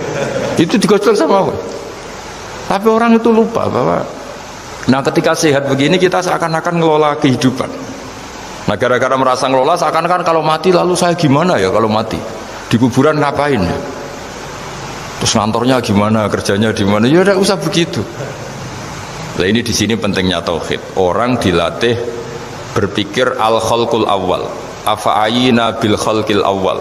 Itu digosok sama Allah. Tapi orang itu lupa bahwa nah ketika sehat begini kita seakan-akan ngelola kehidupan. Nah gara-gara merasa ngelola seakan-akan kalau mati lalu saya gimana ya kalau mati? Di kuburan ngapain ya? Terus ngantornya gimana, kerjanya di mana? Ya udah usah begitu. Nah ini di sini pentingnya tauhid. Orang dilatih berpikir al-khalqul awal. Afa'ayina bil khalqil awal.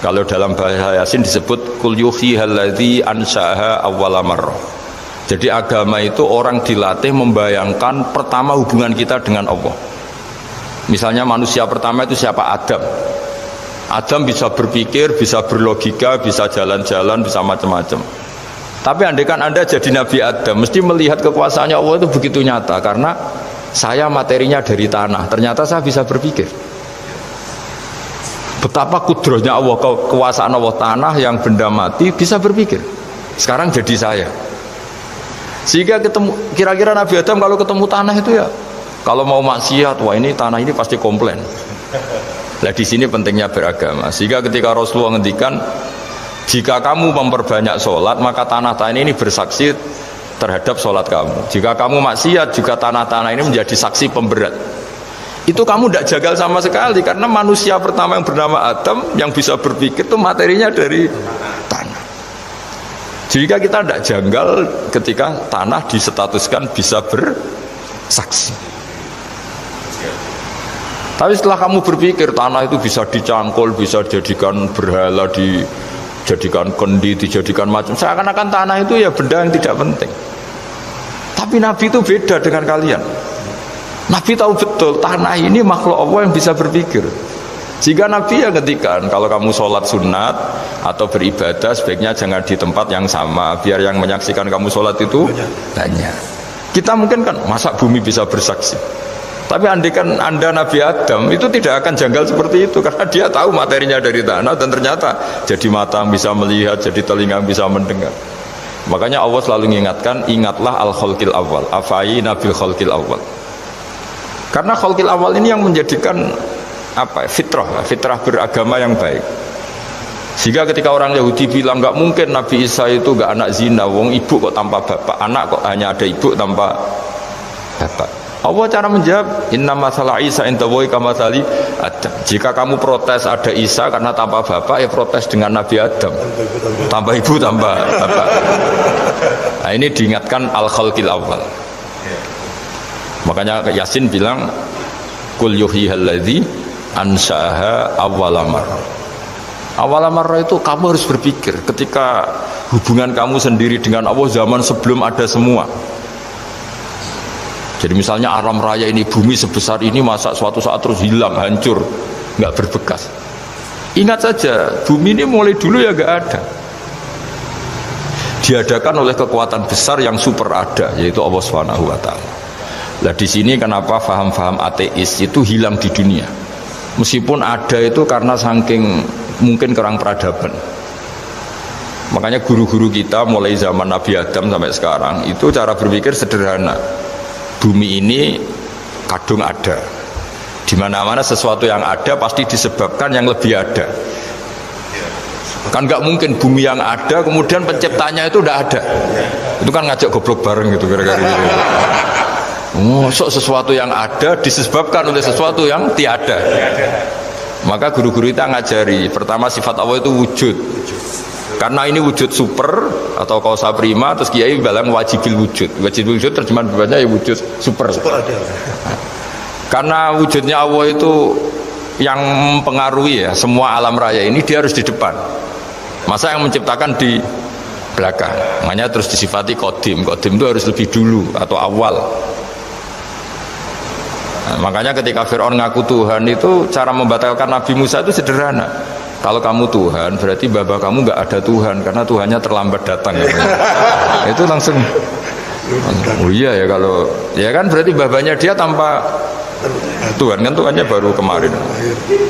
Kalau dalam bahasa Yasin disebut kul yuhyihal ladzi ansha'aha awwala marrah. Jadi agama itu orang dilatih membayangkan pertama hubungan kita dengan Allah. Misalnya manusia pertama itu siapa? Adam. Adam bisa berpikir, bisa berlogika, bisa jalan-jalan, bisa macam-macam. Tapi andaikan Anda jadi Nabi Adam, mesti melihat kekuasaannya Allah itu begitu nyata. Karena saya materinya dari tanah, ternyata saya bisa berpikir. Betapa kudrohnya Allah, kekuasaan Allah, tanah yang benda mati bisa berpikir. Sekarang jadi saya. Sehingga ketemu, kira-kira Nabi Adam kalau ketemu tanah itu ya, kalau mau maksiat, wah ini tanah ini pasti komplain. Nah di sini pentingnya beragama. Sehingga ketika Rasulullah ngendikan, jika kamu memperbanyak sholat, maka tanah-tanah ini bersaksi terhadap sholat kamu. Jika kamu maksiat, juga tanah-tanah ini menjadi saksi pemberat. Itu kamu tidak jagal sama sekali, karena manusia pertama yang bernama Adam yang bisa berpikir itu materinya dari tanah. Jika kita tidak janggal ketika tanah disetatuskan bisa bersaksi. Tapi setelah kamu berpikir tanah itu bisa dicangkul, bisa dijadikan berhala, dijadikan kendi, dijadikan macam, seakan-akan tanah itu ya benda yang tidak penting. Tapi Nabi itu beda dengan kalian. Nabi tahu betul tanah ini makhluk Allah yang bisa berpikir. Jika Nabi ya ngetikan, kalau kamu sholat sunat atau beribadah sebaiknya jangan di tempat yang sama, biar yang menyaksikan kamu sholat itu banyak. Kita mungkin kan masa bumi bisa bersaksi, tapi andaikan Anda Nabi Adam itu tidak akan janggal seperti itu, karena dia tahu materinya dari tanah dan ternyata jadi mata yang bisa melihat, jadi telinga yang bisa mendengar. Makanya Allah selalu mengingatkan, ingatlah al-khalqil awal, afayina bil khalqil awal. Karena khalqil awal ini yang menjadikan fitrah beragama yang baik. Sehingga ketika orang Yahudi bilang nggak mungkin Nabi Isa itu nggak anak zina, wong ibu kok tanpa bapak, anak kok hanya ada ibu tanpa bapak. Allah cara menjawab, inna masalah Isa intawoy kamasali Adam. Jika kamu protes ada Isa karena tanpa bapak, ya protes dengan Nabi Adam, tanpa ibu tanpa bapak. Nah ini diingatkan al-khalqil awal. Makanya Yasin bilang kul yuhyihal ladzi ansa'aha awwala marrah. Awwala marrah itu kamu harus berpikir ketika hubungan kamu sendiri dengan Allah zaman sebelum ada semua. Jadi misalnya alam raya ini, bumi sebesar ini, masa suatu saat terus hilang, hancur, nggak berbekas. Ingat saja, bumi ini mulai dulu ya nggak ada. diadakan oleh kekuatan besar yang super ada, yaitu Allah Subhanahu wa taala. Nah, di sini kenapa faham-faham ateis itu hilang di dunia. Meskipun ada itu karena saking mungkin kurang peradaban. Makanya guru-guru kita mulai zaman Nabi Adam sampai sekarang itu cara berpikir sederhana. Bumi ini kadung ada. Di mana-mana sesuatu yang ada pasti disebabkan yang lebih ada. Kan nggak mungkin bumi yang ada kemudian penciptanya itu udah ada. Itu kan ngajak goblok bareng gitu kira-kira gitu. Sesuatu yang ada disebabkan oleh sesuatu yang tiada. Maka guru-guru kita ngajari pertama sifat Allah itu wujud. Karena ini wujud super atau kausa prima, terus kiai bilang wajibil wujud. Wajibil wujud terjemahan bebasnya ya wujud super. Karena wujudnya Allah itu yang mempengaruhi ya semua alam raya ini, dia harus di depan. Masa yang menciptakan di belakang? Makanya terus disifati qadim. Qadim itu harus lebih dulu atau awal. Nah, makanya ketika Fir'aun ngaku Tuhan itu cara membatalkan Nabi Musa itu sederhana. Kalau kamu Tuhan berarti bapak kamu nggak ada Tuhan karena Tuhannya terlambat datang. Itu langsung. Oh iya ya, kalau ya kan berarti babanya dia tanpa Tuhan, kan Tuhannya baru kemarin,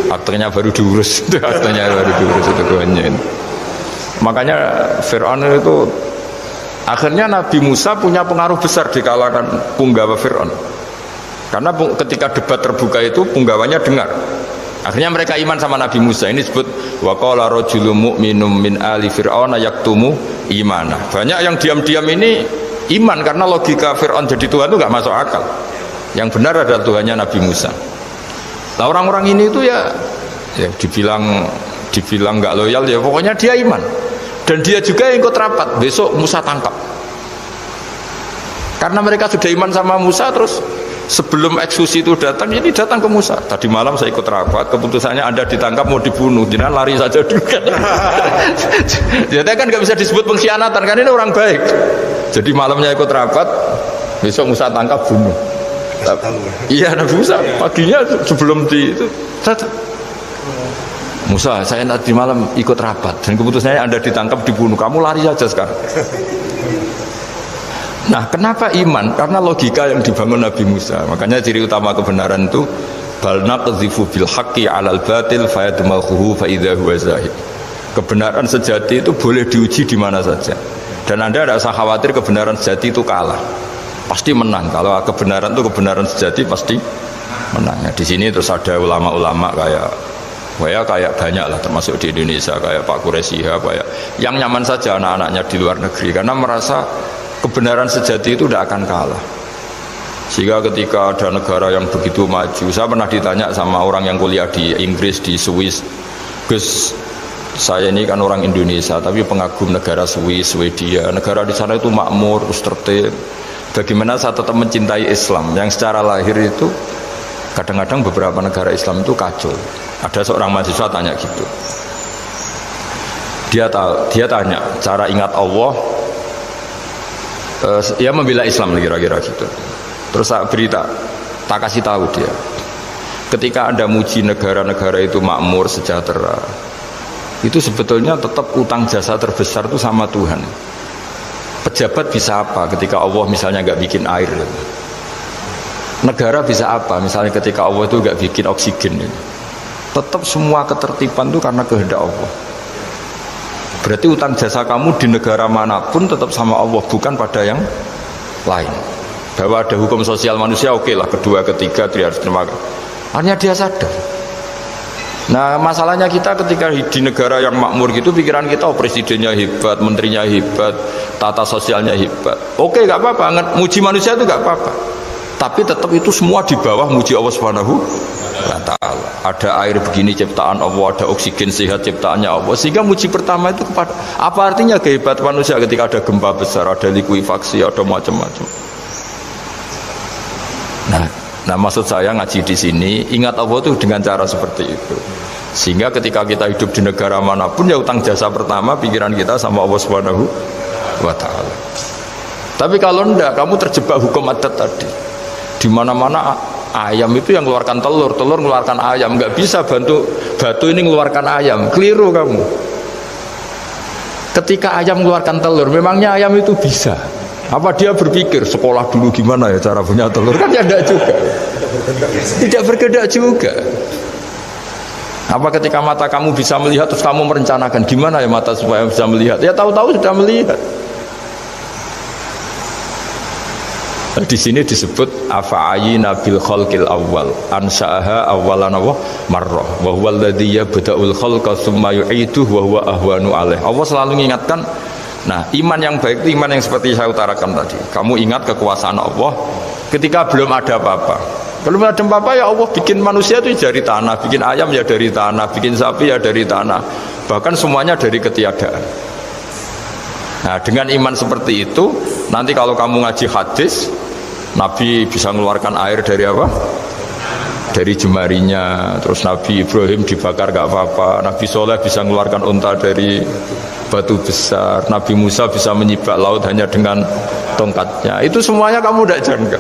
aktenya baru diurus. Aktenya baru diurus itu Tuhannya itu. Makanya Fir'aun itu akhirnya Nabi Musa punya pengaruh besar di kalangan punggawa Fir'aun, karena ketika debat terbuka itu punggawanya dengar. Akhirnya mereka iman sama Nabi Musa. Ini disebut wa qala rajulun mu'minun min ali fir'auna yaktumu imana. Banyak yang diam-diam ini iman karena logika Fir'aun jadi Tuhan itu nggak masuk akal. Yang benar adalah Tuhannya Nabi Musa. Nah, orang-orang ini itu ya dibilang nggak loyal ya pokoknya dia iman. Dan dia juga yang ikut rapat. Besok Musa tangkap. Karena mereka sudah iman sama Musa, terus sebelum eksekusi itu datang, ini datang ke Musa. Tadi malam saya ikut rapat, keputusannya Anda ditangkap mau dibunuh, jangan lari saja dulu kan. Jadi kan nggak bisa disebut pengkhianatan, kan ini orang baik. Jadi malamnya ikut rapat, besok Musa tangkap bunuh. Iya Nabi Musa paginya sebelum di itu datang. Musa, saya tadi malam ikut rapat dan keputusannya Anda ditangkap dibunuh, kamu lari saja sekarang. Nah, kenapa iman? Karena logika yang dibangun Nabi Musa. Makanya ciri utama kebenaran itu bal naqdhifu bil haqqi 'alal batil fayadmaghuhu fa idza huwa zahid. Kebenaran sejati itu boleh diuji di mana saja. Dan Anda tidak usah khawatir kebenaran sejati itu kalah. Pasti menang. Kalau kebenaran itu kebenaran sejati pasti menang. Nah, di sini terus ada ulama-ulama kayak banyak lah, termasuk di Indonesia kayak Pak Quraisy kayak yang nyaman saja anak-anaknya di luar negeri karena merasa kebenaran sejati itu tidak akan kalah. Sehingga ketika ada negara yang begitu maju, saya pernah ditanya sama orang yang kuliah di Inggris, di Swiss, Gus, saya ini kan orang Indonesia tapi pengagum negara Swiss, Swedia, negara di sana itu makmur, tertib. Bagaimana saya tetap mencintai Islam yang secara lahir itu kadang-kadang beberapa negara Islam itu kacau. Ada seorang mahasiswa tanya gitu. Dia tanya cara ingat Allah. Ya membela Islam kira-kira gitu. Terus tak kasih tahu dia. Ketika Anda muji negara-negara itu makmur, sejahtera, itu sebetulnya tetap utang jasa terbesar itu sama Tuhan. Pejabat bisa apa ketika Allah misalnya nggak bikin air? Negara bisa apa misalnya ketika Allah itu nggak bikin oksigen? Tetap semua ketertiban itu karena kehendak Allah. Berarti utang jasa kamu di negara manapun tetap sama Allah, bukan pada yang lain. Bahwa ada hukum sosial manusia, oke lah, kedua, ketiga, dia harus terima. Hanya dia sadar. Nah, masalahnya kita ketika di negara yang makmur gitu, pikiran kita, oh presidennya hebat, menterinya hebat, tata sosialnya hebat. Oke, gak apa-apa, muji manusia itu gak apa-apa. Tapi tetap itu semua di bawah muji Allah Subhanahu wa ta'ala. Ada air begini ciptaan Allah, ada oksigen sehat ciptaannya Allah. Sehingga muji pertama itu kepada apa artinya kehebatan manusia ketika ada gempa besar, ada likuifaksi, ada macam-macam. Nah, maksud saya ngaji di sini ingat Allah itu dengan cara seperti itu. Sehingga ketika kita hidup di negara manapun ya utang jasa pertama pikiran kita sama Allah Subhanahu wa ta'ala. Tapi kalau enggak, kamu terjebak hukum adat tadi. Di mana-mana ayam itu yang mengeluarkan telur, telur mengeluarkan ayam, nggak bisa batu ini mengeluarkan ayam, keliru kamu. ketika ayam mengeluarkan telur, memangnya ayam itu bisa? Apa dia berpikir sekolah dulu gimana ya cara punya telur? Kan ya tidak juga. Tidak bergerak juga. Apa ketika mata kamu bisa melihat terus kamu merencanakan gimana ya mata supaya bisa melihat? Ya tahu-tahu sudah melihat. Nah, di sini disebut afa'ayina bil khalqil awwal ansa'aha awwalan marrah wa huwa alladhi yabda'ul khalqa tsumma yu'iduhu wa huwa ahwanu alaih. Allah selalu mengingatkan. Nah, iman yang baik itu iman yang seperti saya utarakan tadi. Kamu ingat kekuasaan Allah ketika belum ada apa-apa. Belum ada apa-apa ya Allah bikin manusia itu dari tanah, bikin ayam ya dari tanah, bikin sapi ya dari tanah. Bahkan semuanya dari ketiadaan. Nah, dengan iman seperti itu, nanti kalau kamu ngaji hadis, Nabi bisa mengeluarkan air dari apa? Dari jemarinya. Terus Nabi Ibrahim dibakar gak apa-apa. Nabi Soleh bisa mengeluarkan unta dari batu besar. Nabi Musa bisa menyibak laut hanya dengan tongkatnya. Itu semuanya kamu tidak jangka.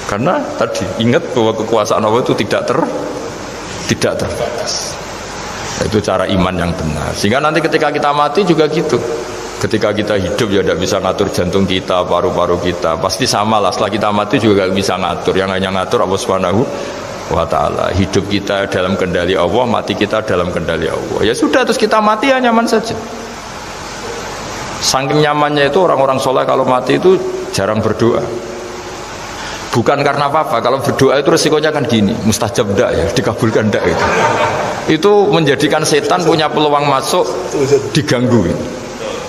Karena tadi ingat bahwa kekuasaan Allah itu tidak terbatas. Itu cara iman yang benar. Sehingga nanti ketika kita mati juga gitu. Ketika kita hidup ya tidak bisa ngatur jantung kita, paru-paru kita. Pasti sama lah, setelah kita mati juga tidak bisa ngatur. Yang hanya ngatur Allah Subhanahu wa ta'ala. Hidup kita dalam kendali Allah, mati kita dalam kendali Allah. Ya sudah, terus kita mati ya nyaman saja. Saking nyamannya itu orang-orang soleh kalau mati itu jarang berdoa. Bukan karena apa-apa, kalau berdoa itu resikonya kan gini, mustajab ndak ya, dikabulkan ndak itu. Itu menjadikan setan punya peluang masuk, diganggu.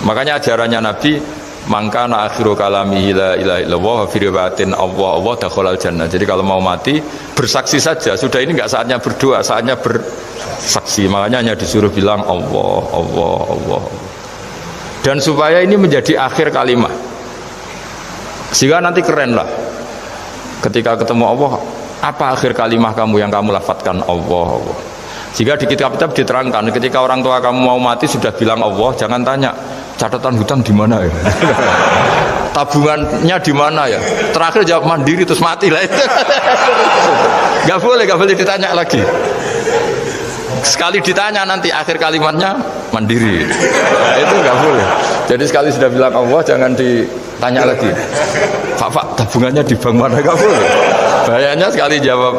Makanya ajarannya Nabi, mangkana akhiru kalamihi la ilaha illallah wa fi riwayatin Allah dakhalal jannah. Jadi kalau mau mati bersaksi saja, sudah ini enggak saatnya berdoa, saatnya bersaksi. Makanya hanya disuruh bilang Allah, Allah, Allah. Dan supaya ini menjadi akhir kalimat. Sehingga nanti keren lah. Ketika ketemu Allah, apa akhir kalimah kamu yang kamu lafadzkan? Allah, Allah. Jika di kitab-kitab diterangkan, ketika orang tua kamu mau mati sudah bilang Allah, jangan tanya catatan hutang di mana ya, tabungannya di mana ya. Terakhir jawab mandiri terus mati lah. Gak boleh ditanya lagi. Sekali ditanya nanti akhir kalimatnya mandiri. Itu gak boleh. Jadi sekali sudah bilang Allah, jangan ditanya lagi. Pak, tabungannya di bank mana? Gak boleh. Bahayanya sekali jawab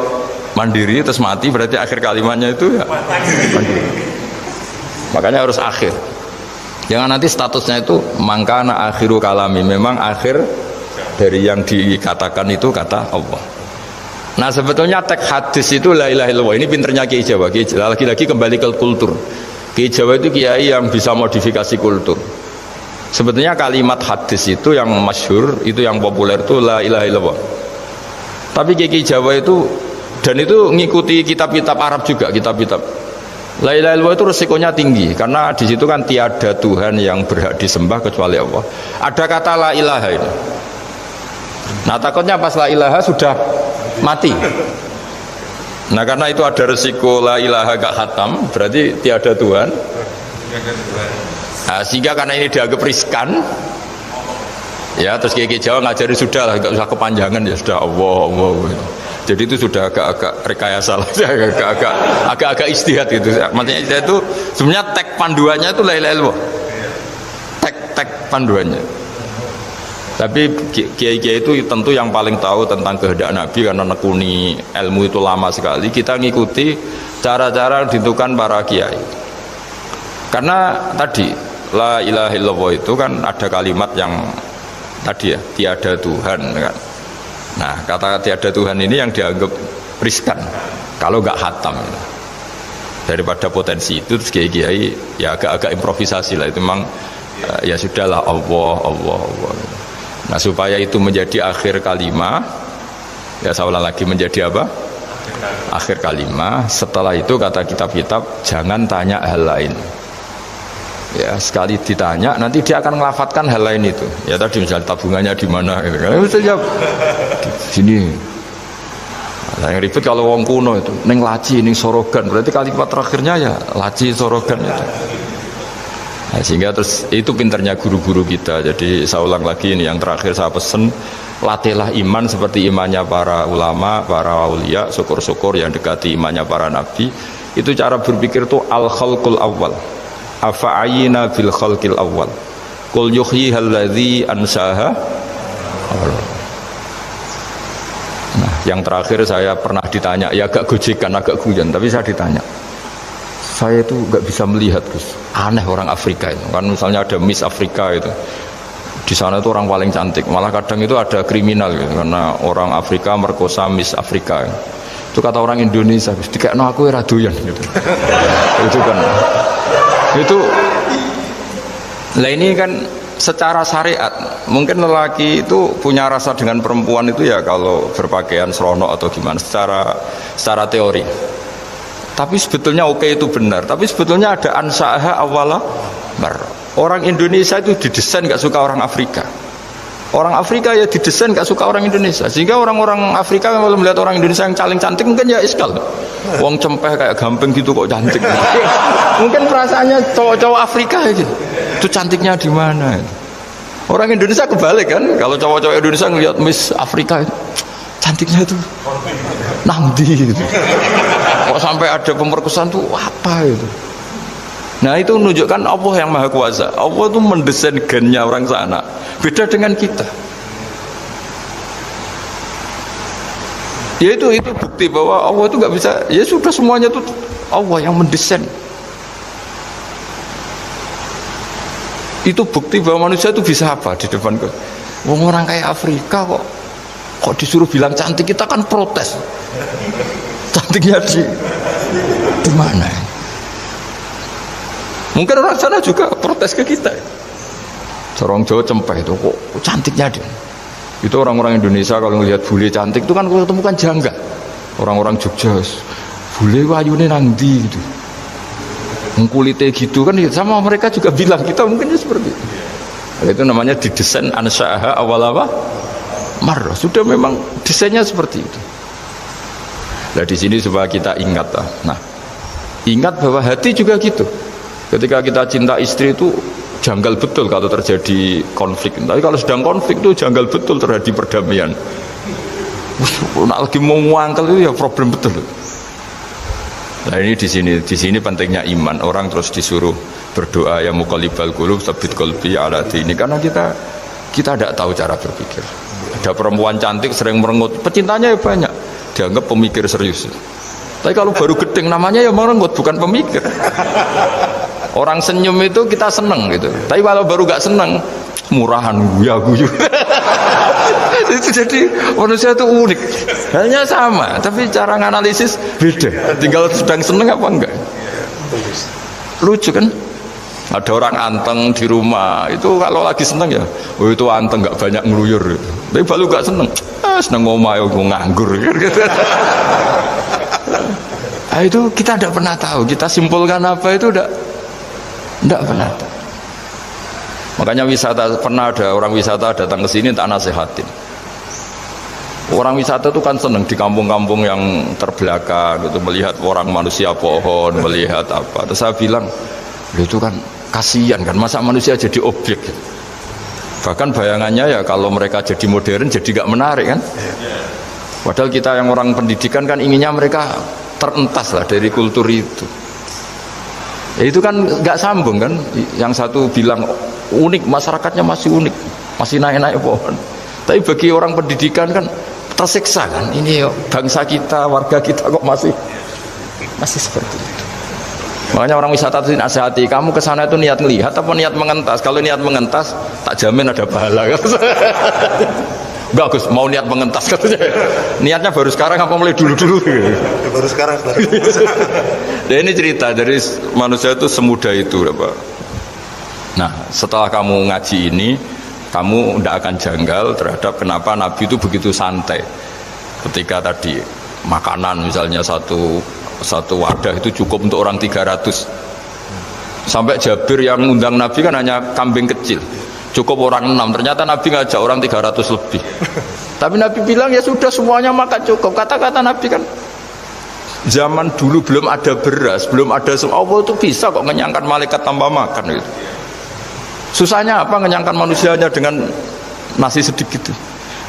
mandiri terus mati, berarti akhir kalimatnya itu ya mandiri. Makanya harus akhir. Jangan nanti statusnya itu mangkana akhiru kalami, memang akhir dari yang dikatakan itu kata Allah. Nah sebetulnya teks hadis itu la ilaha illallah. Ini pinternya Kiai Jawa. Lagi-lagi kembali ke kultur. Kiai Jawa itu kiai yang bisa modifikasi kultur. Sebetulnya kalimat hadis itu yang masyhur, itu yang populer itu la ilaha illallah. Tapi Kiai Jawa itu, dan itu ngikuti kitab-kitab Arab juga, kitab-kitab. La ilaha illallah itu resikonya tinggi karena di situ kan tiada Tuhan yang berhak disembah kecuali Allah. Ada kata la ilaha ini. Nah takutnya pas la ilaha sudah mati. Nah karena itu ada resiko la ilaha gak khatam, berarti tiada Tuhan. Nah, sehingga karena ini dianggap riskan, ya terus Kiai Jawa ngajari sudah lah, gak usah kepanjangan ya sudah Allah, Allah. Jadi itu sudah agak-agak rekayasa lah, agak-agak istihad gitu. Maksudnya istihad itu sebenarnya teks panduannya itu la ilaha illallah. Teks panduannya. Tapi kiai-kiai itu tentu yang paling tahu tentang kehendak Nabi karena nekuni ilmu itu lama sekali. Kita ngikuti cara-cara ditentukan para kiai. Karena tadi la ilaha illallah itu kan ada kalimat yang tadi ya, tiada Tuhan kan. Nah kata tiada Tuhan ini yang dianggap riskan kalau nggak khatam. Daripada potensi itu terus kiai-kiai ya agak-agak improvisasi lah, itu memang ya sudahlah Allah, Allah, Allah. Nah supaya itu menjadi akhir kalimah, ya saya ulang lagi, menjadi apa? Akhir kalimah. Setelah itu kata kitab-kitab jangan tanya hal lain. Ya sekali ditanya nanti dia akan melafatkan hal lain itu. Ya tadi misalnya tabungannya di mana? Gitu. Bisa jawab sini. Nah, yang ribet kalau wong kuno itu neng laci, neng sorogan. Berarti kalimat terakhirnya ya laci sorogan itu. Nah, sehingga terus itu pinternya guru-guru kita. Jadi saya ulang lagi ini yang terakhir saya pesen, latihlah iman seperti imannya para ulama, para aulia, syukur-syukur yang dekati imannya para nabi. Itu cara berpikir itu al-khalqul awal. afa'ayina bil khalqil awal qul yuhyihal ladzi ansaha. Nah, yang terakhir saya pernah ditanya, ya agak gojekan, agak guyon, tapi saya ditanya, saya itu nggak bisa melihat, Gus, aneh orang Afrika itu kan, misalnya ada Miss Afrika itu, di sana itu orang paling cantik, malah kadang itu ada kriminal gitu, karena orang Afrika merkosa Miss Afrika. Itu kata orang Indonesia, kayak no aku radoyan gitu. Itu kan, itu, lah ini kan secara syariat, mungkin lelaki itu punya rasa dengan perempuan itu ya kalau berpakaian serono atau gimana, secara teori. Tapi sebetulnya oke, itu benar. Tapi sebetulnya ada ansa'aha awala mar. Orang Indonesia itu didesain gak suka orang Afrika. Orang Afrika ya didesain gak suka orang Indonesia. Sehingga orang-orang Afrika kalau melihat orang Indonesia yang paling cantik mungkin ya iskal. Wong cempeh kayak gampang gitu kok cantik. Mungkin perasaannya cowok-cowok Afrika aja. Itu cantiknya di mana? Orang Indonesia kebalik kan. Kalau cowok-cowok Indonesia ngelihat Miss Afrika itu cantiknya itu nangdi gitu. Kok sampai ada pemerkosaan tuh apa itu? Nah itu menunjukkan Allah yang Maha Kuasa. Allah itu mendesain gennya orang sana. Beda dengan kita. Ya itu bukti bahwa Allah itu nggak bisa. Ya sudah semuanya itu Allah yang mendesain. Itu bukti bahwa manusia itu bisa apa di depan kita. Orang kayak Afrika kok disuruh bilang cantik, kita kan protes. Cantiknya di mana? Mungkin orang sana juga protes ke kita. Orang Jawa cempeh itu kok cantiknya dia. Itu orang-orang Indonesia kalau melihat bule cantik itu kan kalau temukan janggal. Orang-orang Jogja, bule wayune nang ndi gitu. Kulitnya gitu kan, sama mereka juga bilang kita mungkin seperti itu. Itu namanya didesain ansa'aha awal apa? Marrah. Sudah memang desainnya seperti itu. Nah di sini supaya kita ingat lah. Nah, ingat bahwa hati juga gitu. Ketika kita cinta istri itu janggal betul kalau terjadi konflik. Tapi kalau sedang konflik itu janggal betul terjadi perdamaian. Nak lagi mau ngangkel itu ya problem betul. Nah ini di sini pentingnya iman. Orang terus disuruh berdoa ya muqallibal qulub tsabbit qalbi ala dini, karena kita tidak tahu cara berpikir. Ada perempuan cantik sering merengut, pecintanya ya banyak, dianggap pemikir serius. Tapi kalau baru gedeng namanya ya merengut, bukan pemikir. Orang senyum itu kita seneng gitu. Tapi kalau baru gak seneng, murahan guyu. Itu jadi manusia itu unik. Hanya sama, tapi cara nganalisis beda. Tinggal sedang seneng apa enggak. Lucu kan? Ada orang anteng di rumah, itu kalau lagi seneng ya, oh itu anteng gak banyak ngeluyur. Tapi baru gak seneng, seneng ngomah ya nganggur. Nah, itu kita tidak pernah tahu. Kita simpulkan apa itu tidak pernah tahu. Makanya pernah ada orang wisata datang ke sini tak nasihatin. Orang wisata itu kan senang di kampung-kampung yang terbelakang gitu, melihat orang manusia pohon, melihat apa. Terus saya bilang, itu kan kasihan kan, masa manusia jadi objek gitu. Bahkan bayangannya ya kalau mereka jadi modern jadi gak menarik kan. Padahal kita yang orang pendidikan kan inginnya mereka terentas lah dari kultur itu. Ya itu kan nggak sambung kan. Yang satu bilang unik, masyarakatnya masih unik, masih naik-naik pohon. Tapi bagi orang pendidikan kan tersiksa kan. Ini bangsa kita, warga kita kok masih seperti itu. Makanya orang wisata itu nasihati, kamu ke sana itu niat melihat apa niat mengentas? Kalau niat mengentas, tak jamin ada pahala. Bagus, mau niat mengentas katanya. Niatnya baru sekarang apa mulai dulu-dulu? Baru sekarang. Dan ini cerita dari manusia itu semudah itu, Pak. Nah, setelah kamu ngaji ini, kamu tidak akan janggal terhadap kenapa Nabi itu begitu santai. Ketika tadi makanan misalnya satu wadah itu cukup untuk orang 300. Sampai Jabir yang undang Nabi kan hanya kambing kecil. Cukup orang 6, ternyata Nabi ngajak orang 300 lebih. Tapi Nabi bilang ya sudah semuanya makan cukup. Kata-kata Nabi kan zaman dulu belum ada beras, belum ada Allah itu bisa kok ngenyangkan malaikat tanpa makan gitu. Susahnya apa ngenyangkan manusianya dengan nasi sedikit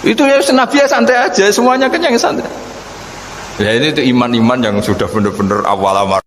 itu ya Nabi ya santai aja, semuanya kenyang santai. Ya ini itu iman-iman yang sudah benar-benar awal amar.